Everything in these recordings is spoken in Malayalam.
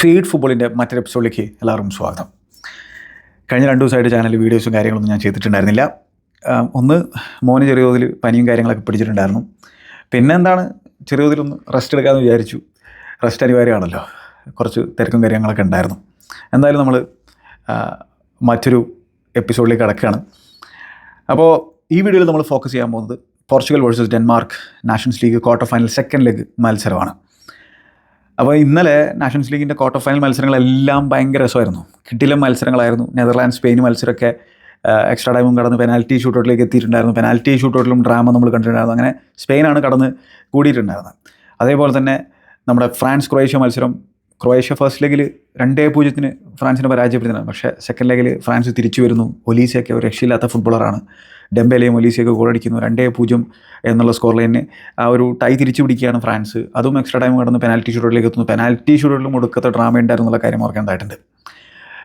ക്രിയേറ്റ് ഫുട്ബോളിൻ്റെ മറ്റൊരു എപ്പിസോഡിലേക്ക് എല്ലാവർക്കും സ്വാഗതം. കഴിഞ്ഞ 2 ദിവസമായിട്ട് ചാനലിൽ വീഡിയോസും കാര്യങ്ങളൊന്നും ഞാൻ ചെയ്തിട്ടുണ്ടായിരുന്നില്ല. ഒന്ന് മോന് ചെറിയ തോതിൽ പനിയും കാര്യങ്ങളൊക്കെ പിടിച്ചിട്ടുണ്ടായിരുന്നു. പിന്നെ എന്താണ് ചെറിയ തോതിലൊന്ന് റെസ്റ്റ് എടുക്കാമെന്ന് വിചാരിച്ചു. റെസ്റ്റ് അനിവാര്യമാണല്ലോ, കുറച്ച് തിരക്കും കാര്യങ്ങളൊക്കെ ഉണ്ടായിരുന്നു. എന്തായാലും നമ്മൾ മറ്റൊരു എപ്പിസോഡിലേക്ക് കടക്കുകയാണ്. അപ്പോൾ ഈ വീഡിയോയിൽ നമ്മൾ ഫോക്കസ് ചെയ്യാൻ പോകുന്നത് Portugal versus Denmark nations league quarter final second leg മത്സരമാണ്. അപ്പോൾ ഇന്നലെ നാഷൻസ് ലീഗിൻ്റെ ക്വാർട്ടർ ഫൈനൽ മത്സരങ്ങളെല്ലാം ഭയങ്കര രസമായിരുന്നു. കിടിലൻ മത്സരങ്ങളായിരുന്നു. നെതർലാൻഡ് സ്പെയിൻ മത്സരമൊക്കെ എക്സ്ട്രാ ടൈമും കടന്ന് പെനാൽറ്റി ഷൂട്ടൗട്ടിലേക്ക് എത്തിയിട്ടുണ്ടായിരുന്നു. പെനാൽറ്റി ഷൂട്ടൗട്ടിലും ഡ്രാമ നമ്മൾ കണ്ടിട്ടുണ്ടായിരുന്നു. അങ്ങനെ സ്പെയിനാണ് കടന്ന് കൂടിയിട്ടുണ്ടായിരുന്നത്. അതേപോലെ തന്നെ നമ്മുടെ ഫ്രാൻസ് ക്രൊയേഷ്യ മത്സരം, ക്രൊയേഷ്യ ഫസ്റ്റ് ലെഗിൽ 2-0 ഫ്രാൻസിനെ പരാജയപ്പെടുത്തുന്നത്. പക്ഷേ സെക്കൻഡ് ലെഗിൽ ഫ്രാൻസ് തിരിച്ചു വരുന്നു. ഒലീസയൊക്കെ ഒരു രക്ഷയില്ലാത്ത ഫുട്ബോളറാണ്. ഡെംബെലയും ഒലീസയൊക്കെ ഗോളടിക്കുന്നു. 2-0 എന്നുള്ള സ്കോർ ലൈനിന് ആ ഒരു ടൈ തിരിച്ചു പിടിക്കുകയാണ് ഫ്രാൻസ്. അതും എക്സ്ട്രാ ടൈം കടന്ന് പെനാൽറ്റി ഷൂട്ടൗട്ടിലേക്ക് എത്തുന്നു. പെനാൽറ്റി ഷൂട്ടൗട്ടിലും ഒടുക്കത്തെ ഡ്രാമ ഉണ്ടായിരുന്നുള്ള കാര്യം ഓർക്കേണ്ടതായിട്ടുണ്ട്.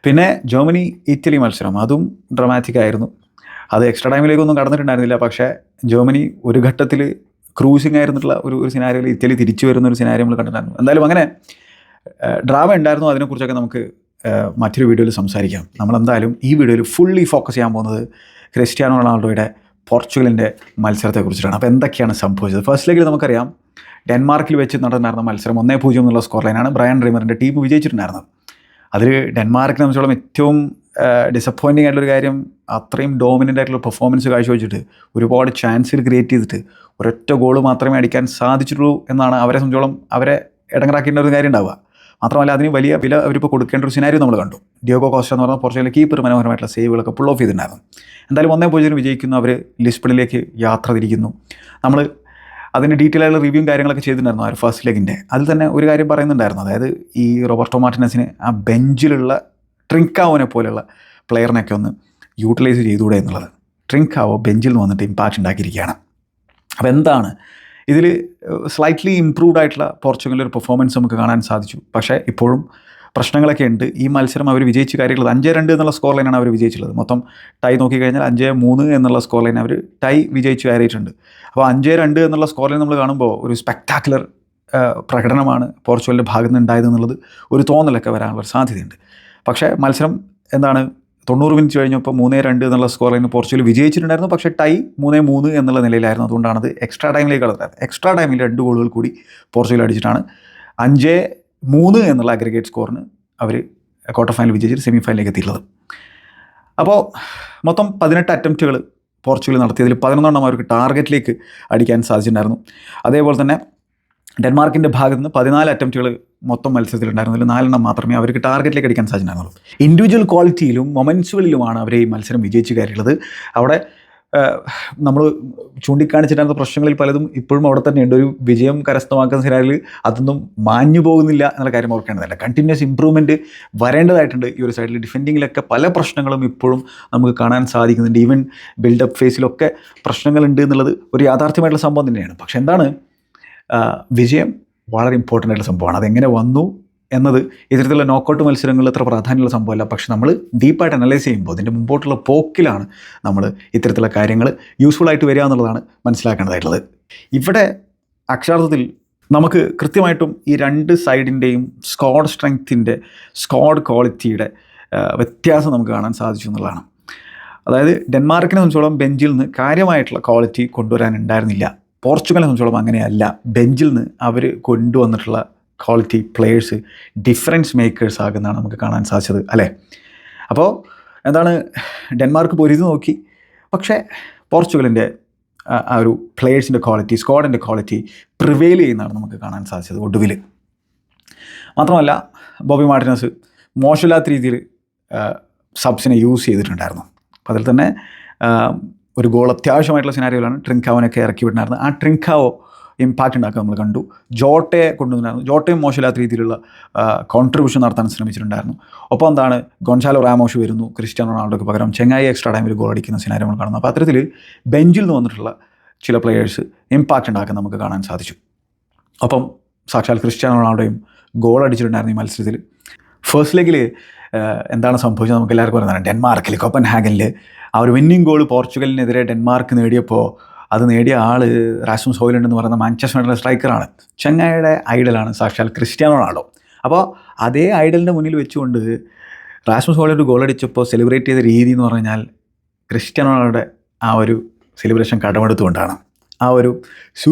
പിന്നെ ജർമ്മനി ഇറ്റലി മത്സരം, അതും ഡ്രമാറ്റിക് ആയിരുന്നു. അത് എക്സ്ട്രാ ടൈമിലേക്കൊന്നും കടന്നിട്ടുണ്ടായിരുന്നില്ല. പക്ഷേ ജർമ്മനി ഒരു ഘട്ടത്തിൽ ക്രൂസിങ് ആയിരുന്നിട്ടുള്ള ഒരു സിനാരിയോയിൽ ഇറ്റലി തിരിച്ചു വരുന്ന ഒരു സിനാരിയോ നമ്മൾ കണ്ടിട്ടുണ്ടായിരുന്നു. എന്തായാലും അങ്ങനെ ഡ്രാമ ഉണ്ടായിരുന്നു. അതിനെക്കുറിച്ചൊക്കെ നമുക്ക് മറ്റൊരു വീഡിയോയിൽ സംസാരിക്കാം. നമ്മളെന്തായാലും ഈ വീഡിയോയിൽ ഫുള്ളി ഫോക്കസ് ചെയ്യാൻ പോകുന്നത് ക്രിസ്ത്യാനോ റൊണാൾഡോയുടെ പോർച്ചുഗലിൻ്റെ മത്സരത്തെക്കുറിച്ചിട്ടാണ്. അപ്പോൾ എന്തൊക്കെയാണ് സംഭവിച്ചത്? ഫസ്റ്റ് ലെഗിൽ നമുക്കറിയാം ഡെൻമാർക്കിൽ വെച്ച് നടന്നിരുന്ന മത്സരം 1-0 എന്നുള്ള സ്കോർ ലൈനാണ് ബ്രയൻ റീമറിൻ്റെ ടീം വിജയിച്ചിട്ടുണ്ടായിരുന്നത്. അതിൽ ഡെൻമാർക്കിനെ സംബന്ധിച്ചോളം ഏറ്റവും ഡിസപ്പോയിൻറ്റിംഗ് ആയിട്ടുള്ളൊരു കാര്യം, അത്രയും ഡോമിനൻ്റ് ആയിട്ടുള്ള പെർഫോമൻസ് കാഴ്ചവെച്ചിട്ട് ഒരുപാട് ചാൻസുകൾ ക്രിയേറ്റ് ചെയ്തിട്ട് ഒരൊറ്റ ഗോൾ മാത്രമേ അടിക്കാൻ സാധിച്ചിട്ടുള്ളൂ എന്നാണ് അവരെ സംബന്ധിച്ചോളം അവരെ ഇടങ്ങറാക്കേണ്ട ഒരു കാര്യം ഉണ്ടാവുക. മാത്രമല്ല അതിന് വലിയ വില അവരിപ്പോൾ കൊടുക്കേണ്ട ഒരു സിനാരിയോ നമ്മൾ കണ്ടു. ഡിയോഗോ കോസ്റ്റ എന്ന് പറഞ്ഞ പോർച്ചുഗലിലെ കീപ്പർ മനോഹരമായിട്ടുള്ള സേവുകളൊക്കെ പുൾ ഓഫ് ചെയ്തിട്ടുണ്ടായിരുന്നു. എന്തായാലും 1-0 വിജയിക്കുന്നു. അവർ ലിസ്ബണിലേക്ക് യാത്ര തിരിക്കുന്നു. നമ്മൾ അതിൻ്റെ ഡീറ്റെയിൽ ആയിട്ടുള്ള റിവ്യൂവും കാര്യങ്ങളൊക്കെ ചെയ്തിട്ടുണ്ടായിരുന്നു ആ ഒരു ഫസ്റ്റ് ലെഗിൻ്റെ. അതിൽ തന്നെ ഒരു കാര്യം പറയുന്നുണ്ടായിരുന്നു, അതായത് ഈ റോബർട്ടോ മാർട്ടിനസിന് ആ ബെഞ്ചിലുള്ള ട്രിങ്കാവോനെ പോലെയുള്ള പ്ലെയറിനൊക്കെ ഒന്ന് യൂട്ടിലൈസ് ചെയ്തുകൂടെ എന്നുള്ളത്. ട്രിങ്കാവോ ബെഞ്ചിൽ നിന്ന് വന്നിട്ട് ഇമ്പാക്റ്റ് ഉണ്ടാക്കിയിരിക്കുകയാണ്. അപ്പോൾ എന്താണ് ഇതിൽ സ്ലൈറ്റ്ലി ഇംപ്രൂവ്ഡ് ആയിട്ടുള്ള പോർച്ചുഗലിൻ്റെ ഒരു പെർഫോമൻസ് നമുക്ക് കാണാൻ സാധിച്ചു. പക്ഷേ ഇപ്പോഴും പ്രശ്നങ്ങളൊക്കെ ഉണ്ട്. ഈ മത്സരം അവർ വിജയിച്ച കാര്യമുള്ളത് 5-2 എന്നുള്ള സ്കോർ ലൈനാണ് അവർ വിജയിച്ചിട്ടുള്ളത്. മൊത്തം ടൈ നോക്കിക്കഴിഞ്ഞാൽ 5-3 എന്നുള്ള സ്കോർ ലൈൻ അവർ ടൈ വിജയിച്ച് കയറിയിട്ടുണ്ട്. അപ്പോൾ 5-2 എന്നുള്ള സ്കോർ ലൈൻ നമ്മൾ കാണുമ്പോൾ ഒരു സ്പെക്ടാക്കുലർ പ്രകടനമാണ് പോർച്ചുഗലിൻ്റെ ഭാഗത്ത് നിന്ന് ഉണ്ടായതെന്നുള്ളത് ഒരു തോന്നലൊക്കെ വരാനുള്ള സാധ്യതയുണ്ട്. പക്ഷേ മത്സരം എന്താണ് 90 മിനിറ്റ് കഴിഞ്ഞപ്പോൾ 3-2 എന്നുള്ള സ്കോർ ലൈന് പോർച്ചുഗൽ വിജയിച്ചിട്ടുണ്ടായിരുന്നു. പക്ഷേ ടൈ 3-3 എന്നുള്ള നിലയിലായിരുന്നു. അതുകൊണ്ടാണത് എക്സ്ട്രാ ടൈമിലേക്ക് കടന്നത്. എക്സ്ട്രാ ടൈമിൽ 2 ഗോളുകൾ കൂടി പോർച്ചുഗൽ അടിച്ചിട്ടാണ് 5-3 എന്നുള്ള അഗ്രിഗേറ്റ് സ്കോറിന് അവർ ക്വാർട്ടർ ഫൈനൽ വിജയിച്ചിട്ട് സെമി ഫൈനലിലേക്ക് എത്തിയിട്ടുള്ളത്. അപ്പോൾ മൊത്തം 18 അറ്റംപ്റ്റുകൾ പോർച്ചുഗൽ നടത്തിയതിൽ 11 അവർക്ക് ടാർഗറ്റിലേക്ക് അടിക്കാൻ സാധിച്ചിട്ടുണ്ടായിരുന്നു. അതേപോലെ തന്നെ ഡെൻമാർക്കിൻ്റെ ഭാഗത്ത് നിന്ന് 14 അറ്റംപ്റ്റുകൾ മൊത്തം മത്സരത്തിലുണ്ടായിരുന്നു. അതിൽ 4 മാത്രമേ അവർക്ക് ടാർഗറ്റിലേക്ക് അടിക്കാൻ സാധിച്ചിട്ടുണ്ടായിരുന്നുള്ളൂ. ഇൻഡിവിജ്വൽ ക്വാളിറ്റിയിലും മൊമെൻറ്റ്സുകളിലുമാണ് അവർ ഈ മത്സരം വിജയിച്ച് കയറിയുള്ളത്. അവിടെ നമ്മൾ ചൂണ്ടിക്കാണിച്ചിട്ടുണ്ടായിരുന്ന പ്രശ്നങ്ങളിൽ പലതും ഇപ്പോഴും അവിടെ തന്നെയുണ്ട്. ഒരു വിജയം കരസ്ഥമാക്കുന്ന സിനാരിയിൽ അതൊന്നും മാഞ്ഞു പോകുന്നില്ല എന്നുള്ള കാര്യം ഓർക്കേണ്ടതല്ല. Continuous improvement വരേണ്ടതായിട്ടുണ്ട്. ഈ ഒരു സൈഡിൽ ഡിഫെൻഡിങ്ങിലൊക്കെ പല പ്രശ്നങ്ങളും ഇപ്പോഴും നമുക്ക് കാണാൻ സാധിക്കുന്നുണ്ട്. ഈവൻ ബിൽഡപ്പ് ഫേസിലൊക്കെ പ്രശ്നങ്ങളുണ്ട് എന്നുള്ളത് ഒരു യാഥാർത്ഥ്യമായിട്ടുള്ള സംഭവം തന്നെയാണ്. പക്ഷെ എന്താണ്, വിജയം വളരെ ഇമ്പോർട്ടൻ്റ് ആയിട്ടുള്ള സംഭവമാണ്. അതെങ്ങനെ വന്നു എന്നത് ഇത്തരത്തിലുള്ള നോക്കൗട്ട് മത്സരങ്ങളിൽ അത്ര പ്രാധാന്യമുള്ള സംഭവമല്ല. പക്ഷെ നമ്മൾ ഡീപ്പായിട്ട് അനലൈസ് ചെയ്യുമ്പോൾ അതിൻ്റെ മുമ്പോട്ടുള്ള പോക്കിലാണ് നമ്മൾ ഇത്തരത്തിലുള്ള കാര്യങ്ങൾ യൂസ്ഫുള്ളായിട്ട് വരിക എന്നുള്ളതാണ് മനസ്സിലാക്കേണ്ടതായിട്ടുള്ളത്. ഇവിടെ അക്ഷരാർത്ഥത്തിൽ നമുക്ക് കൃത്യമായിട്ടും ഈ 2 സൈഡിൻ്റെയും സ്ക്വാഡ് സ്ട്രെങ്ത്തിൻ്റെ, സ്ക്വാഡ് ക്വാളിറ്റിയുടെ വ്യത്യാസം നമുക്ക് കാണാൻ സാധിച്ചു എന്നുള്ളതാണ്. അതായത് ഡെൻമാർക്കിനെ സംബന്ധിച്ചോളം ബെഞ്ചിൽ നിന്ന് കാര്യമായിട്ടുള്ള ക്വാളിറ്റി കൊണ്ടുവരാനുണ്ടായിരുന്നില്ല. പോർച്ചുഗലിനെ സംബന്ധിച്ചോളം അങ്ങനെയല്ല. ബെഞ്ചിൽ നിന്ന് അവർ കൊണ്ടുവന്നിട്ടുള്ള ക്വാളിറ്റി പ്ലെയേഴ്സ് ഡിഫറൻസ് മേക്കേഴ്സ് ആകുന്നതാണ് നമുക്ക് കാണാൻ സാധിച്ചത്, അല്ലേ? അപ്പോൾ എന്താണ്, ഡെൻമാർക്ക് പൊരുതി നോക്കി. പക്ഷേ പോർച്ചുഗലിൻ്റെ ആ ഒരു പ്ലെയേഴ്സിൻ്റെ ക്വാളിറ്റി, സ്ക്വാഡിൻ്റെ ക്വാളിറ്റി പ്രിവെയിൽ ചെയ്യുന്നതാണ് നമുക്ക് കാണാൻ സാധിച്ചത് ഒടുവിൽ. മാത്രമല്ല ബോബി മാർട്ടിനസ് മോശമില്ലാത്ത രീതിയിൽ സബ്സിനെ യൂസ് ചെയ്തിട്ടുണ്ടായിരുന്നു. അപ്പോൾ അതിൽ തന്നെ ഒരു ഗോൾ അത്യാവശ്യമായിട്ടുള്ള സിനാരിയോയിലാണ് ട്രിങ്കാവോനൊക്കെ ഇറക്കി വിട്ടുണ്ടായിരുന്നത്. ആ ട്രിങ്കാവോ ഇമ്പാക്റ്റ് ഉണ്ടാക്കുക നമ്മൾ കണ്ടു. ജോട്ടയെ കൊണ്ടുവന്നിട്ടുണ്ടായിരുന്നു. ജോട്ടയും മോശമില്ലാത്ത രീതിയിലുള്ള കോൺട്രിബ്യൂഷൻ നടത്താൻ ശ്രമിച്ചിട്ടുണ്ടായിരുന്നു. ഒപ്പം എന്താണ്, ഗോൺസാലോ റാമോസ് വരുന്നു ക്രിസ്ത്യാനോ റൊണാൾഡോയ്ക്ക് പകരം. ചെങ്ങായി എക്സ്ട്രാ ടൈമിൽ ഗോൾ അടിക്കുന്ന സിനാരിയോ നമ്മൾ കാണുന്നു. അപ്പോൾ അത്തരത്തിൽ ബെഞ്ചിൽ നിന്ന് വന്നിട്ടുള്ള ചില പ്ലെയേഴ്സ് ഇമ്പാക്റ്റ് ഉണ്ടാക്കാൻ നമുക്ക് കാണാൻ സാധിച്ചു. ഒപ്പം സാക്ഷാൽ ക്രിസ്ത്യാനോ റൊണാൾഡോയും ഗോൾ അടിച്ചിട്ടുണ്ടായിരുന്നു ഈ മത്സരത്തിൽ. ഫസ്റ്റ് ലെഗിൽ എന്താണ് സംഭവിച്ചത് നമുക്ക് എല്ലാവർക്കും പറയുന്നതാണ്. ഡെൻമാർക്കിൽ കോപ്പൻഹാഗനിൽ ആ ഒരു വിന്നിംഗ് ഗോൾ പോർച്ചുഗലിനെതിരെ ഡെൻമാർക്ക് നേടിയപ്പോൾ അത് നേടിയ ആൾ റാസ്മുസ് ഹോയ്ലുണ്ട് എന്ന് പറയുന്ന മാഞ്ചസ്റ്റർ യുണൈറ്റഡ് സ്ട്രൈക്കറാണ്. ചെങ്ങായിയുടെ ഐഡലാണ് സാക്ഷാൽ ക്രിസ്ത്യാനോ റൊണാൾഡോ. അപ്പോൾ അതേ ഐഡലിൻ്റെ മുന്നിൽ വെച്ചുകൊണ്ട് റാസ്മസ് ഹോയിലൻഡ് ഗോൾ അടിച്ചപ്പോൾ സെലിബ്രേറ്റ് ചെയ്ത രീതി എന്ന് പറഞ്ഞാൽ ക്രിസ്ത്യാനോ റൊണാൾഡോയുടെ ആ ഒരു സെലിബ്രേഷൻ കടമെടുത്തുകൊണ്ടാണ്. ആ ഒരു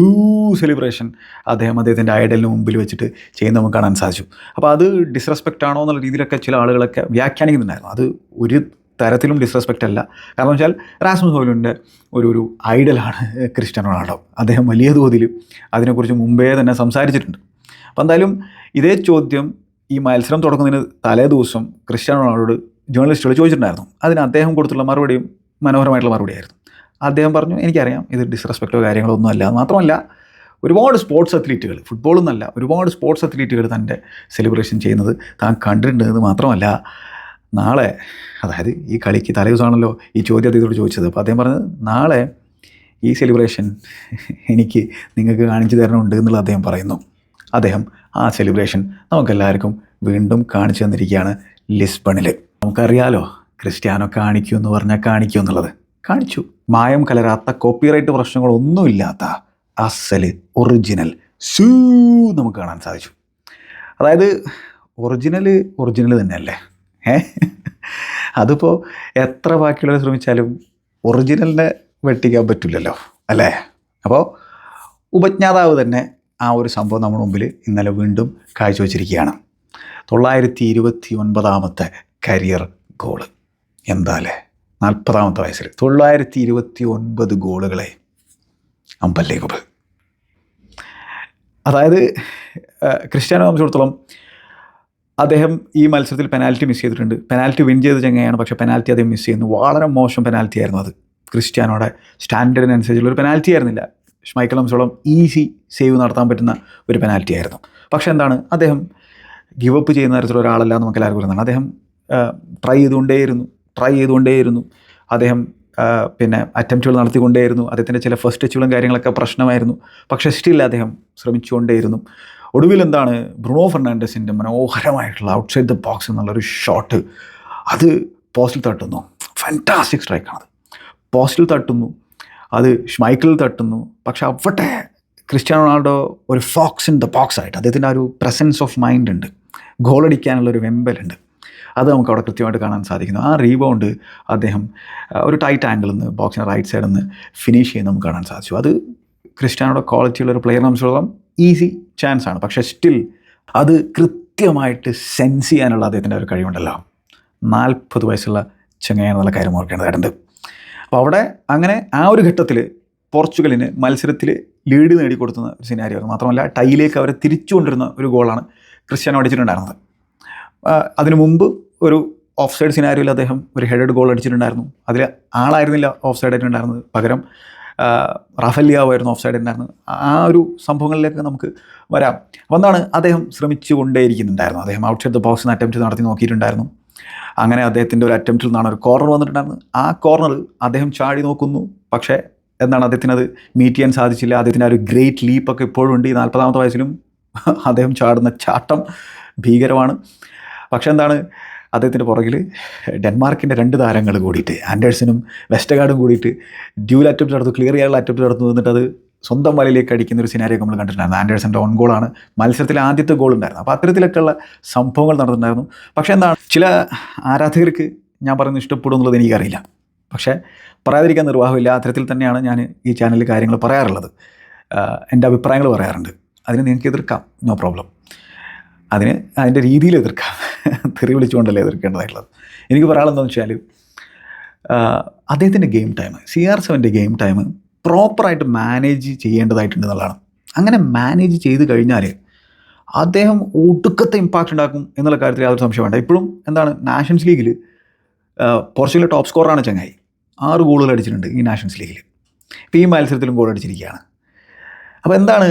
സെലിബ്രേഷൻ അദ്ദേഹത്തിൻ്റെ ഐഡലിന് മുമ്പിൽ വെച്ചിട്ട് ചെയ്യുന്ന നമുക്ക് കാണാൻ സാധിച്ചു. അപ്പോൾ അത് ഡിസ്റെസ്പെക്റ്റ് ആണോ എന്നുള്ള രീതിയിലൊക്കെ ചില ആളുകളൊക്കെ വ്യാഖ്യാനിക്കുന്നുണ്ടായിരുന്നു. അത് ഒരു തരത്തിലും ഡിസ്റെസ്പെക്റ്റ് അല്ല. കാരണം വെച്ചാൽ റാസ്മസ് ഹോയിലൻഡിൻ്റെ ഒരു ഐഡലാണ് ക്രിസ്ത്യാനോ റൊണാൾഡോ. അദ്ദേഹം വലിയ തോതിൽ അതിനെക്കുറിച്ച് മുമ്പേ തന്നെ സംസാരിച്ചിട്ടുണ്ട്. അപ്പോൾ എന്തായാലും ഇതേ ചോദ്യം ഈ മത്സരം തുടങ്ങുന്നതിന് തലേ ദിവസം ക്രിസ്ത്യാനോ റൊണാൾഡോയോട് ജേർണലിസ്റ്റുകൾ ചോദിച്ചിട്ടുണ്ടായിരുന്നു. അതിന് അദ്ദേഹം കൊടുത്തുള്ള മറുപടിയും മനോഹരമായിട്ടുള്ള മറുപടിയായിരുന്നു. അദ്ദേഹം പറഞ്ഞു, എനിക്കറിയാം ഇത് ഡിസ്റെസ്പെക്റ്റോ കാര്യങ്ങളോ ഒന്നുമല്ല. മാത്രമല്ല ഒരുപാട് സ്പോർട്സ് അത്ലീറ്റുകൾ, ഫുട്ബോളെന്നല്ല ഒരുപാട് സ്പോർട്സ് അത്ലീറ്റുകൾ തൻ്റെ സെലിബ്രേഷൻ ചെയ്യുന്നത് താൻ കണ്ടിട്ടുണ്ടെന്ന് മാത്രമല്ല, നാളെ അതായത് ഈ കളിക്ക് തലേ ദിവസമാണല്ലോ ഈ ചോദ്യം അദ്ദേഹത്തോട് ചോദിച്ചത്. അപ്പോൾ അദ്ദേഹം പറഞ്ഞത് നാളെ ഈ സെലിബ്രേഷൻ എനിക്ക് നിങ്ങൾക്ക് കാണിച്ചു തരണമുണ്ട് എന്നുള്ള അദ്ദേഹം പറയുന്നു. അദ്ദേഹം ആ സെലിബ്രേഷൻ നമുക്കെല്ലാവർക്കും വീണ്ടും കാണിച്ചു തന്നിരിക്കുകയാണ് ലിസ്ബണിൽ. നമുക്കറിയാലോ ക്രിസ്ത്യാനോ കാണിക്കൂ എന്ന് പറഞ്ഞാൽ കാണിക്കൂ എന്നുള്ളത്. കാണിച്ചു. മായം കലരാത്ത കോപ്പിറൈറ്റ് പ്രശ്നങ്ങളൊന്നുമില്ലാത്ത അസല് ഒറിജിനൽ നമുക്ക് കാണാൻ സാധിച്ചു. അതായത് ഒറിജിനൽ തന്നെയല്ലേ. അതിപ്പോൾ എത്ര ബാക്കിയുള്ളവർ ശ്രമിച്ചാലും ഒറിജിനലിനെ വെട്ടിക്കാൻ പറ്റില്ലല്ലോ അല്ലേ. അപ്പോൾ ഉപജ്ഞാതാവ് തന്നെ ആ ഒരു സംഭവം നമ്മുടെ മുമ്പിൽ ഇന്നലെ വീണ്ടും കാഴ്ചവെച്ചിരിക്കുകയാണ്. 929 കരിയർ ഗോള്. എന്താല്ലേ, 40ാമത്തെ വയസ്സിൽ 929 ഗോളുകളെ. അൺബിലീവബിൾ. അതായത് ക്രിസ്ത്യാനോ സംബന്ധിച്ചിടത്തോളം അദ്ദേഹം ഈ മത്സരത്തിൽ പെനാൽറ്റി മിസ് ചെയ്തിട്ടുണ്ട്. പെനാൽറ്റി വിൻ ചെയ്ത് ചെങ്ങയാണ്, പക്ഷേ പെനാൽറ്റി അദ്ദേഹം മിസ് ചെയ്യുന്നു. വളരെ മോശം പെനാൽറ്റി ആയിരുന്നു അത്. ക്രിസ്ത്യാനോയുടെ സ്റ്റാൻഡേർഡിനനുസരിച്ചുള്ള ഒരു പെനാൽറ്റി ആയിരുന്നില്ല. ഷ്മൈക്കൽ സംബന്ധിച്ചോളം ഈസി സേവ് നടത്താൻ പറ്റുന്ന ഒരു പെനാൽറ്റി ആയിരുന്നു. പക്ഷേ എന്താണ്, അദ്ദേഹം ഗിവ് അപ്പ് ചെയ്യുന്ന തരത്തിലുള്ള ഒരാളല്ല എന്ന് നമുക്ക് എല്ലാവർക്കും അറിയുന്നതാണ്. അദ്ദേഹം ട്രൈ ചെയ്തുകൊണ്ടേയിരുന്നു. അദ്ദേഹം അറ്റംപ്റ്റുകൾ നടത്തിക്കൊണ്ടേയിരുന്നു. അദ്ദേഹത്തിൻ്റെ ചില ഫസ്റ്റ് ടച്ചുകളും കാര്യങ്ങളൊക്കെ പ്രശ്നമായിരുന്നു. പക്ഷേ സ്റ്റിൽ അദ്ദേഹം ശ്രമിച്ചുകൊണ്ടേയിരുന്നു. ഒടുവിൽ എന്താണ്, ബ്രൂണോ ഫെർണാണ്ടസിൻ്റെ മനോഹരമായിട്ടുള്ള ഔട്ട്സൈഡ് ദ ബോക്സ് എന്നുള്ളൊരു ഷോട്ട്, അത് പോസ്റ്റിൽ തട്ടുന്നു. ഫാൻറ്റാസ്റ്റിക് സ്ട്രൈക്കാണത്. പോസ്റ്റിൽ തട്ടുന്നു, അത് ഷ്മൈക്കിളിൽ തട്ടുന്നു. പക്ഷെ അവിടെ ക്രിസ്ത്യാനോ റൊണാൾഡോ ഒരു ഫോക്സ് ഇൻ ദ ബോക്സ് ആയിട്ട് അദ്ദേഹത്തിൻ്റെ ആ ഒരു പ്രസൻസ് ഓഫ് മൈൻഡ് ഉണ്ട്, ഗോളടിക്കാനുള്ളൊരു വെമ്പലുണ്ട്. അത് നമുക്ക് അവിടെ കൃത്യമായിട്ട് കാണാൻ സാധിക്കുന്നു. ആ റീബൗണ്ട് അദ്ദേഹം ഒരു ടൈറ്റ് ആംഗിളിൽ നിന്ന് ബോക്സിൻ്റെ റൈറ്റ് സൈഡിൽ നിന്ന് ഫിനിഷ് ചെയ്യുന്ന നമുക്ക് കാണാൻ സാധിച്ചു. അത് ക്രിസ്ത്യാനോയുടെ ക്വാളിറ്റിയുള്ള ഒരു പ്ലെയറിനെ സംബന്ധിച്ചിടത്തോളം ഈസി ചാൻസ് ആണ്. പക്ഷേ സ്റ്റിൽ അത് കൃത്യമായിട്ട് സെൻസ് ചെയ്യാനുള്ള അദ്ദേഹത്തിൻ്റെ ഒരു കഴിവുണ്ടല്ലോ. 40 വയസ്സുള്ള ചെങ്ങയാണെന്നുള്ള കാര്യം ഓർക്കേണ്ടതായിട്ടുണ്ട്. അപ്പോൾ അവിടെ അങ്ങനെ ആ ഒരു ഘട്ടത്തിൽ പോർച്ചുഗലിന് മത്സരത്തിൽ ലീഡ് നേടിക്കൊടുത്തുന്ന ഒരു സിനാരിയോ. മാത്രമല്ല ടൈയിലേക്ക് അവരെ തിരിച്ചു കൊണ്ടിരുന്ന ഒരു ഗോളാണ് ക്രിസ്ത്യാനോ അടിച്ചിട്ടുണ്ടായിരുന്നത്. അതിനു മുമ്പ് ഒരു ഓഫ് സൈഡ് സിനാരിയോയിൽ അദ്ദേഹം ഒരു ഹെഡഡ് ഗോൾ അടിച്ചിട്ടുണ്ടായിരുന്നു. അതിൽ ആളായിരുന്നില്ല ഓഫ് സൈഡ് ആയിട്ടുണ്ടായിരുന്നത്, പകരം റാഫേൽ ലിയാവോ ആയിരുന്നു ഓഫ് സൈഡ് ഉണ്ടായിരുന്നത്. ആ ഒരു സംഭവങ്ങളിലേക്ക് നമുക്ക് വരാം. അപ്പോൾ എന്താണ്, അദ്ദേഹം ശ്രമിച്ചു കൊണ്ടേയിരിക്കുന്നുണ്ടായിരുന്നു. അദ്ദേഹം ഔട്ട് സൈഡ് ദ ബോക്സിന് അറ്റംപ്റ്റ് നടത്തി നോക്കിയിട്ടുണ്ടായിരുന്നു. അങ്ങനെ അദ്ദേഹത്തിൻ്റെ ഒരു അറ്റംപ്റ്റിൽ നിന്നാണ് ഒരു കോർണർ വന്നിട്ടുണ്ടായിരുന്നത്. ആ കോർണർ അദ്ദേഹം ചാടി നോക്കുന്നു. പക്ഷേ എന്താണ്, അദ്ദേഹത്തിന് അത് മീറ്റ് ചെയ്യാൻ സാധിച്ചില്ല. അദ്ദേഹത്തിൻ്റെ ആ ഒരു ഗ്രേറ്റ് ലീപ്പൊക്കെ ഇപ്പോഴും ഉണ്ട്. ഈ 40ാമത്തെ വയസ്സിലും അദ്ദേഹം ചാടുന്ന ചാട്ടം ഭീകരമാണ്. പക്ഷേ എന്താണ്, അദ്ദേഹത്തിൻ്റെ പുറകിൽ ഡെൻമാർക്കിൻ്റെ 2 താരങ്ങൾ കൂടിയിട്ട്, ആൻഡേഴ്സനും വെസ്റ്റഗാർഡും കൂടിയിട്ട് ഡ്യൂൽ അറ്റംപ്റ്റ് നടത്തും, ക്ലിയർ ചെയ്യാനുള്ള അറ്റംപ്റ്റ് നടത്തുന്നു. എന്നിട്ട് അത് സ്വന്തം വലയിലേക്ക് അടിക്കുന്ന ഒരു സിനാരിയോ നമ്മൾ കണ്ടിട്ടുണ്ടായിരുന്നു. ആൻഡേഴ്സൻ്റെ ഓൺ ഗോളാണ് മത്സരത്തിലെ ആദ്യത്തെ ഗോൾ ഉണ്ടായിരുന്നു. അപ്പോൾ അത്തരത്തിലൊക്കെയുള്ള സംഭവങ്ങൾ നടന്നിട്ടുണ്ടായിരുന്നു. പക്ഷേ എന്താണ്, ചില ആരാധകർക്ക് ഞാൻ പറയുന്നത് ഇഷ്ടപ്പെടും എന്നുള്ളത് എനിക്കറിയില്ല. പക്ഷേ പറയാതിരിക്കാൻ നിർവാഹമില്ല. അത്തരത്തിൽ തന്നെയാണ് ഞാൻ ഈ ചാനലിൽ കാര്യങ്ങൾ പറയാറുള്ളത്. എൻ്റെ അഭിപ്രായങ്ങൾ പറയാറുണ്ട്. അതിന് നിങ്ങൾക്ക് എതിർക്കാം, നോ പ്രോബ്ലം. അതിൻ്റെ രീതിയിൽ എതിർക്കാം, തെറി വിളിച്ചുകൊണ്ടല്ലേ എതിർക്കേണ്ടതായിട്ടുള്ളത്. എനിക്ക് പറയാനുള്ളതെന്ന് വെച്ചാൽ അദ്ദേഹത്തിൻ്റെ ഗെയിം ടൈം, CR7ൻ്റെ ഗെയിം ടൈം പ്രോപ്പറായിട്ട് മാനേജ് ചെയ്യേണ്ടതായിട്ടുണ്ട് എന്നുള്ളതാണ്. അങ്ങനെ മാനേജ് ചെയ്ത് കഴിഞ്ഞാൽ അദ്ദേഹം ഒടുക്കത്തെ ഇമ്പാക്റ്റ് ഉണ്ടാക്കും എന്നുള്ള കാര്യത്തിൽ യാതൊരു സംശയം വേണ്ട. ഇപ്പോഴും എന്താണ്, നാഷൻസ് ലീഗിൽ പോർച്ചുഗലിലെ ടോപ്പ് സ്കോറാണ് ചങ്ങായി. 6 ഗോളുകൾ അടിച്ചിട്ടുണ്ട് ഈ നാഷൻസ് ലീഗിൽ. ഇപ്പോൾ ഈ മത്സരത്തിലും ഗോൾ അടിച്ചിരിക്കുകയാണ്. അപ്പോൾ എന്താണ്,